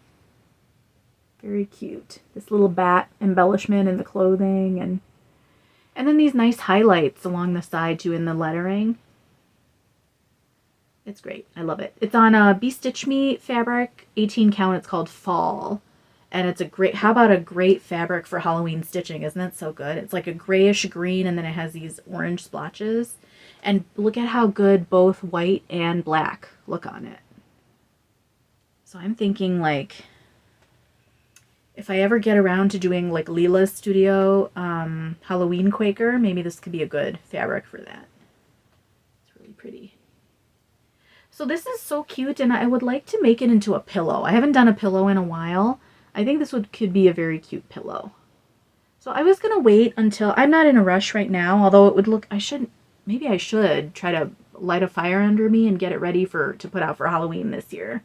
Very cute. This little bat embellishment in the clothing. And then these nice highlights along the side too in the lettering. It's great. I love it. It's on a Be Stitch Me fabric, 18 count. It's called Fall. And it's a great, how about a great fabric for Halloween stitching? Isn't that so good? It's like a grayish green and then it has these orange splotches. And look at how good both white and black look on it. So I'm thinking like, if I ever get around to doing like Leela's Studio Halloween Quaker, maybe this could be a good fabric for that. It's really pretty. So this is so cute and I would like to make it into a pillow. I haven't done a pillow in a while. I think this could be a very cute pillow. So I was going to wait until, I'm not in a rush right now, although it would look, maybe I should try to light a fire under me and get it ready to put out for Halloween this year.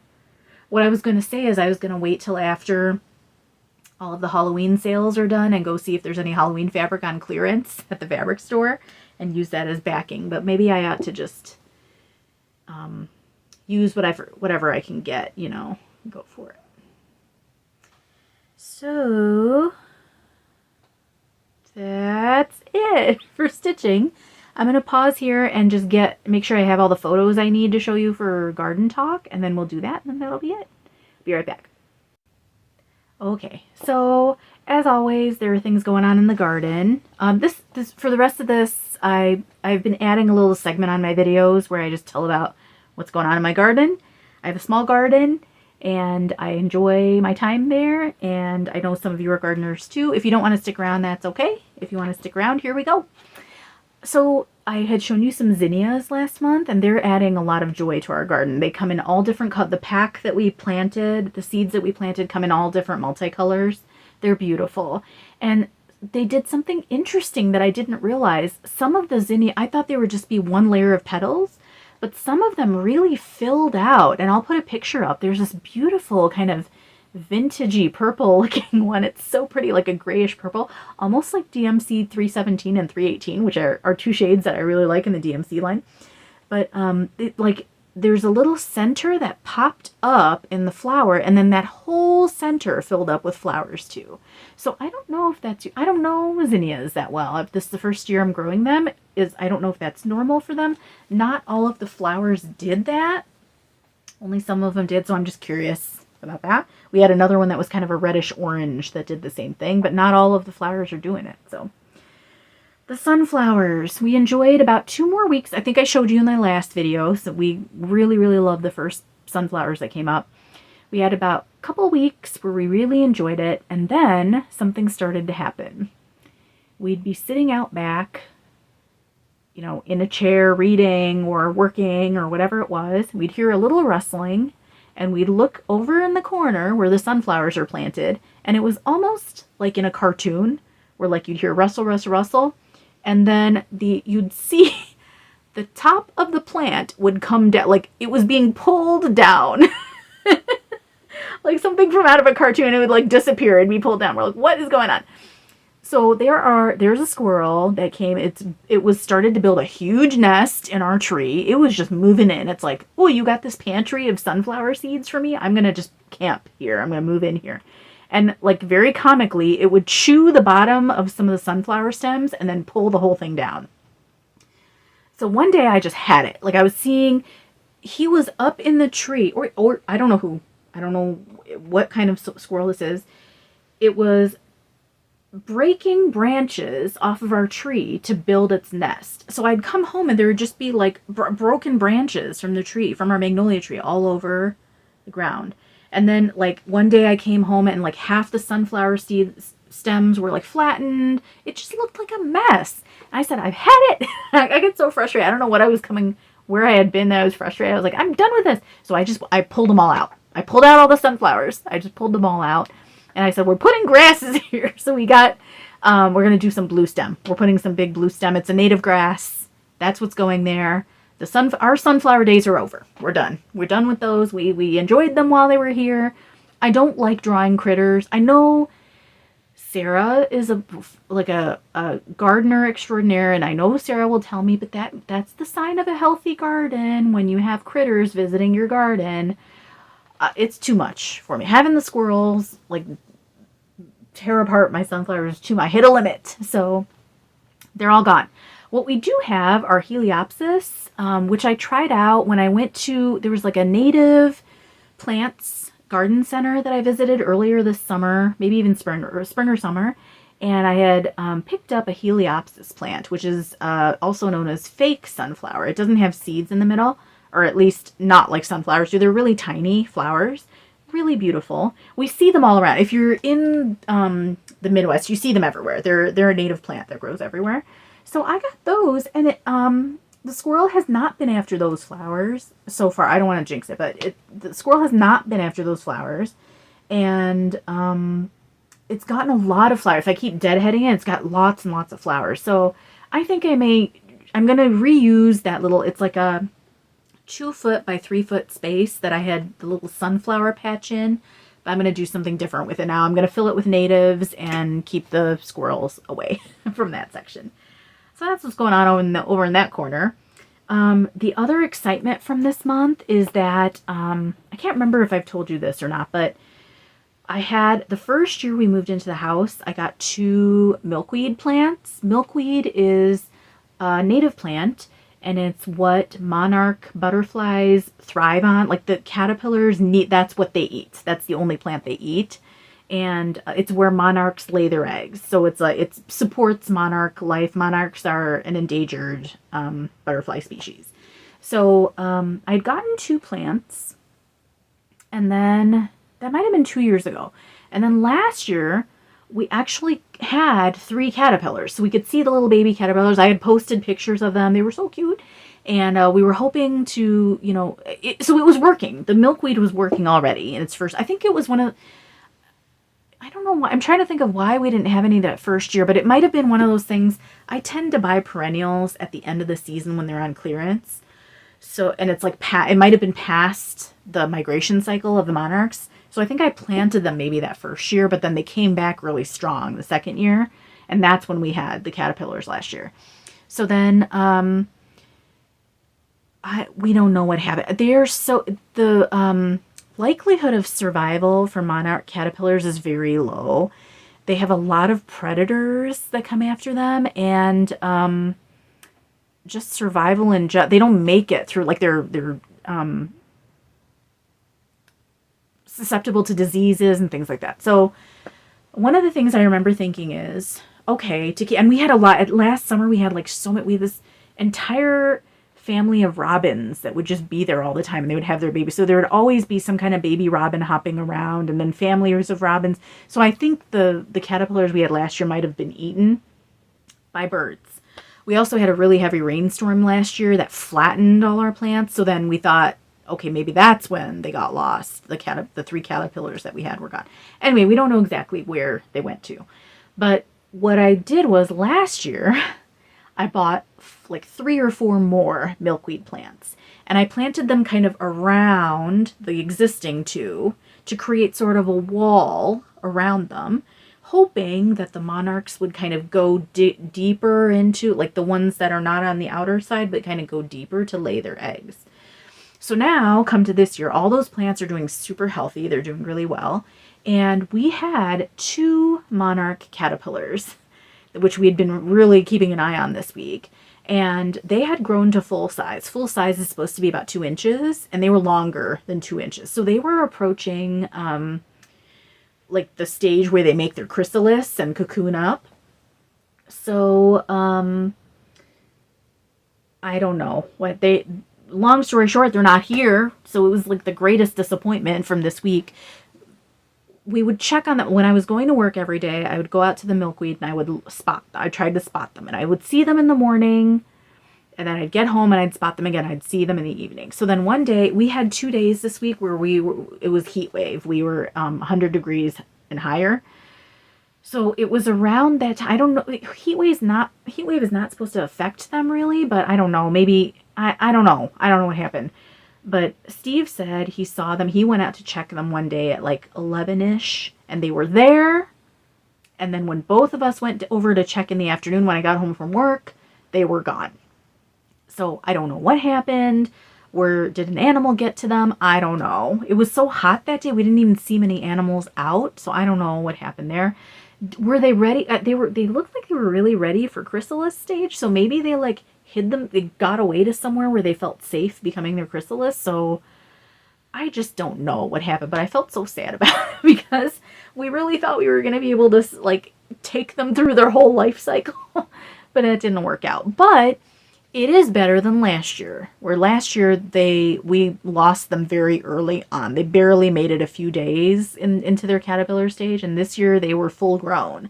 What I was going to say is I was going to wait till after all of the Halloween sales are done and go see if there's any Halloween fabric on clearance at the fabric store and use that as backing. But maybe I ought to just use whatever I can get, you know, go for it. So that's it. it for stitching. I'm going to pause here and just make sure I have all the photos I need to show you for garden talk, and then we'll do that, and then that'll be it. Be right back. Okay, so as always, there are things going on in the garden. This for the rest of this, I've been adding a little segment on my videos where I just tell about what's going on in my garden. I have a small garden, and I enjoy my time there, and I know some of you are gardeners too. If you don't want to stick around, that's okay. If you want to stick around, here we go. So I had shown you some zinnias last month, and they're adding a lot of joy to our garden. They come in all different colors. The pack that we planted, the seeds that we planted, come in all different multicolors. They're beautiful. And they did something interesting that I didn't realize. Some of the zinnia, I thought they would just be one layer of petals, but some of them really filled out. And I'll put a picture up. There's this beautiful kind of vintagey purple looking one. It's so pretty, like a grayish purple, almost like DMC 317 and 318, which are two shades that I really like in the DMC line. But there's a little center that popped up in the flower, and then that whole center filled up with flowers too. So I don't know if I don't know zinnias that well. If this is the first year I'm growing them, I don't know if that's normal for them. Not all of the flowers did that. Only some of them did, so I'm just curious about that. We had another one that was kind of a reddish orange that did the same thing, but not all of the flowers are doing it. So the sunflowers, we enjoyed about 2 more weeks. I think I showed you in my last video, so we really, really loved the first sunflowers that came up. We had about a couple weeks where we really enjoyed it, and then something started to happen. We'd be sitting out back, you know, in a chair reading or working or whatever it was. We'd hear a little rustling, and we'd look over in the corner where the sunflowers are planted, and it was almost like in a cartoon where like you'd hear rustle, rustle, rustle, and then you'd see the top of the plant would come down, like it was being pulled down. Like something from out of a cartoon, it would like disappear and be pulled down. We're like, what is going on? So there's a squirrel that came. It was started to build a huge nest in our tree. It was just moving in. It's like, oh, you got this pantry of sunflower seeds for me? I'm going to just camp here. I'm going to move in here. And like very comically, it would chew the bottom of some of the sunflower stems and then pull the whole thing down. So one day I just had it. Like I was seeing, he was up in the tree, or I don't know what kind of squirrel this is. It was breaking branches off of our tree to build its nest. So I'd come home and there would just be like broken branches from the tree, from our magnolia tree, all over the ground. And then like one day I came home and like half the sunflower stems were like flattened. It just looked like a mess. And I said, I've had it. I get so frustrated. I don't know where I had been that I was frustrated. I was like, I'm done with this. So I pulled them all out. I pulled out all the sunflowers. I just pulled them all out. And I said, we're putting grasses here. So we got, we're going to do some blue stem. We're putting some big blue stem. It's a native grass. That's what's going there. Our sunflower days are over. We're done. We're done with those. We enjoyed them while they were here. I don't like drawing critters. I know Sarah is a gardener extraordinaire, and I know Sarah will tell me, but that's the sign of a healthy garden when you have critters visiting your garden. It's too much for me. Having the squirrels like tear apart my sunflowers too much. I hit a limit, so they're all gone. What we do have are heliopsis, which I tried out when I went to, there was like a native plants garden center that I visited earlier this summer, maybe even spring or summer, and I had picked up a heliopsis plant, which is also known as fake sunflower. It doesn't have seeds in the middle, or at least not like sunflowers do. They're really tiny flowers, really beautiful. We see them all around. If you're in the Midwest, you see them everywhere. They're a native plant that grows everywhere. So I got those, and the squirrel has not been after those flowers so far. I don't want to jinx it, but the squirrel has not been after those flowers, and it's gotten a lot of flowers. If I keep deadheading it, it's got lots and lots of flowers. So I think I'm going to reuse that little, it's like a 2-foot by 3-foot space that I had the little sunflower patch in, but I'm going to do something different with it now. I'm going to fill it with natives and keep the squirrels away from that section. So that's what's going on over in that corner. The other excitement from this month is that, I can't remember if I've told you this or not, but I had, the first year we moved into the house, I got 2 milkweed plants. Milkweed is a native plant, and it's what monarch butterflies thrive on. Like the caterpillars need, that's what they eat. That's the only plant they eat. And it's where monarchs lay their eggs. So it supports monarch life. Monarchs are an endangered butterfly species. So I'd gotten 2 plants, and then that might have been 2 years ago. And then last year, we actually had 3 caterpillars. So we could see the little baby caterpillars. I had posted pictures of them. They were so cute. And we were hoping to, so it was working. The milkweed was working already in its first, I think it was I don't know why. I'm trying to think of why we didn't have any that first year, but it might have been one of those things. I tend to buy perennials at the end of the season when they're on clearance. So, and it's like, it might have been past the migration cycle of the monarchs. So I think I planted them maybe that first year, but then they came back really strong the second year. And that's when we had the caterpillars last year. So then, we don't know what happened. The likelihood of survival for monarch caterpillars is very low. They have a lot of predators that come after them, and just survival and they don't make it through, like they're susceptible to diseases and things like that. So one of the things I remember thinking is, okay, and we had a lot, last summer we had like we had this entire family of robins that would just be there all the time, and they would have their babies. So there would always be some kind of baby robin hopping around, and then families of robins. So I think the caterpillars we had last year might have been eaten by birds. We also had a really heavy rainstorm last year that flattened all our plants. So then we thought, okay, maybe that's when they got lost. The 3 caterpillars that we had were gone. Anyway, we don't know exactly where they went to. But what I did was last year, I bought like 3 or 4 more milkweed plants. And I planted them kind of around the existing 2 to create sort of a wall around them, hoping that the monarchs would kind of go deeper into, like the ones that are not on the outer side, but kind of go deeper to lay their eggs. So now, come to this year, all those plants are doing super healthy. They're doing really well. And we had 2 monarch caterpillars, which we had been really keeping an eye on this week. And they had grown to full size. Full size is supposed to be about 2 inches, and they were longer than 2 inches. So they were approaching like the stage where they make their chrysalis and cocoon up. So I don't know what long story short, they're not here. So it was like the greatest disappointment from this week. We would check on them when I was going to work every day. I would go out to the milkweed and I tried to spot them, and I would see them in the morning, and then I'd get home and I'd spot them again. I'd see them in the evening. So then one day, we had 2 days this week where it was heat wave. We were 100 degrees and higher. So it was around that time. I don't know. Heat wave is not supposed to affect them really, but I don't know. Maybe, I don't know. I don't know what happened. But Steve said he saw them. He went out to check them one day at like 11-ish, and they were there. And then when both of us went over to check in the afternoon when I got home from work, they were gone. So I don't know what happened. Did an animal get to them? I don't know. It was so hot that day, we didn't even see many animals out. So I don't know what happened there. Were they ready? They looked like they were really ready for chrysalis stage. So maybe they like hid them. They got away to somewhere where they felt safe becoming their chrysalis. So I just don't know what happened, but I felt so sad about it because we really thought we were going to be able to like take them through their whole life cycle, but it didn't work out. But it is better than last year, where last year we lost them very early on. They barely made it a few days into their caterpillar stage, and this year they were full grown.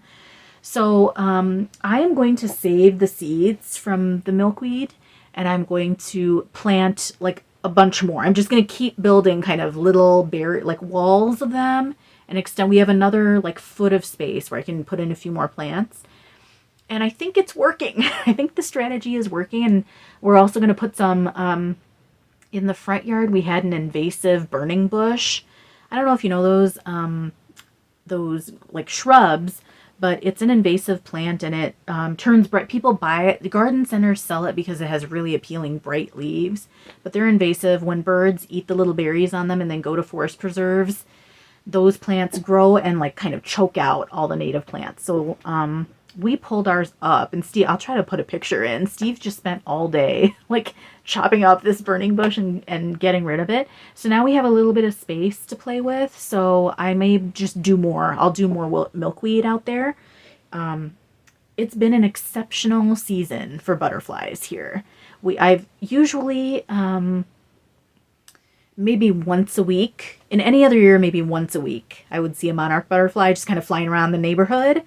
So I am going to save the seeds from the milkweed, and I'm going to plant like a bunch more. I'm just going to keep building kind of little like walls of them and extend. We have another like foot of space where I can put in a few more plants. And I think it's working. I think the strategy is working. And we're also going to put some in the front yard. We had an invasive burning bush. I don't know if you know those like shrubs, but it's an invasive plant, and it turns bright. People buy it. The garden centers sell it because it has really appealing bright leaves, but they're invasive. When birds eat the little berries on them and then go to forest preserves, those plants grow and like kind of choke out all the native plants. So we pulled ours up, and Steve, I'll try to put a picture in. Steve just spent all day like chopping up this burning bush and getting rid of it. So now we have a little bit of space to play with. So I may just do more. I'll do more milkweed out there. It's been an exceptional season for butterflies here. I've usually maybe once a week. In any other year, maybe once a week, I would see a monarch butterfly just kind of flying around the neighborhood.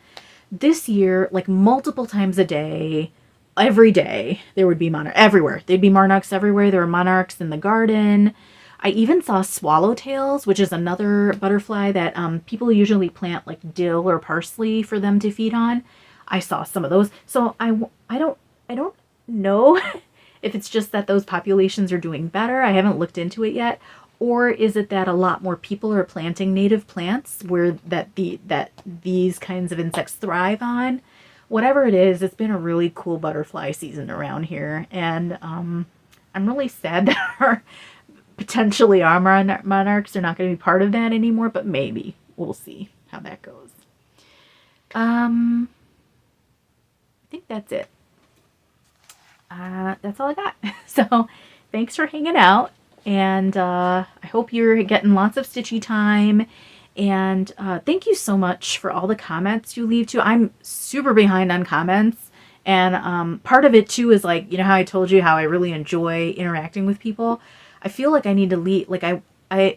This year, like multiple times a day, every day, there would be monarchs everywhere. There'd be monarchs everywhere. There were monarchs in the garden. I even saw swallowtails, which is another butterfly that people usually plant like dill or parsley for them to feed on. I saw some of those. So I don't know if it's just that those populations are doing better. I haven't looked into it yet. Or is it that a lot more people are planting native plants where that these kinds of insects thrive on? Whatever it is, it's been a really cool butterfly season around here. And I'm really sad that potentially our monarchs are not going to be part of that anymore, but maybe. We'll see how that goes. I think that's it. That's all I got. So thanks for hanging out, and I hope you're getting lots of Stitchy time, and thank you so much for all the comments you leave too. I'm super behind on comments, and part of it too is like, you know how I told you how I really enjoy interacting with people. I feel like I need to leave, like I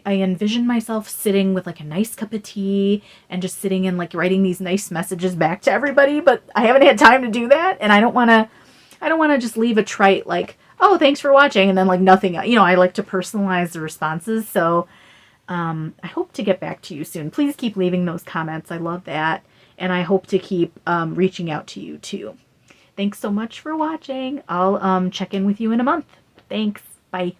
envision myself sitting with like a nice cup of tea and just sitting and like writing these nice messages back to everybody, but I haven't had time to do that, and I don't want to just leave a trite like, oh, thanks for watching, and then like nothing. You know, I like to personalize the responses, so I hope to get back to you soon. Please keep leaving those comments. I love that, and I hope to keep reaching out to you too. Thanks so much for watching. I'll check in with you in a month. Thanks. Bye.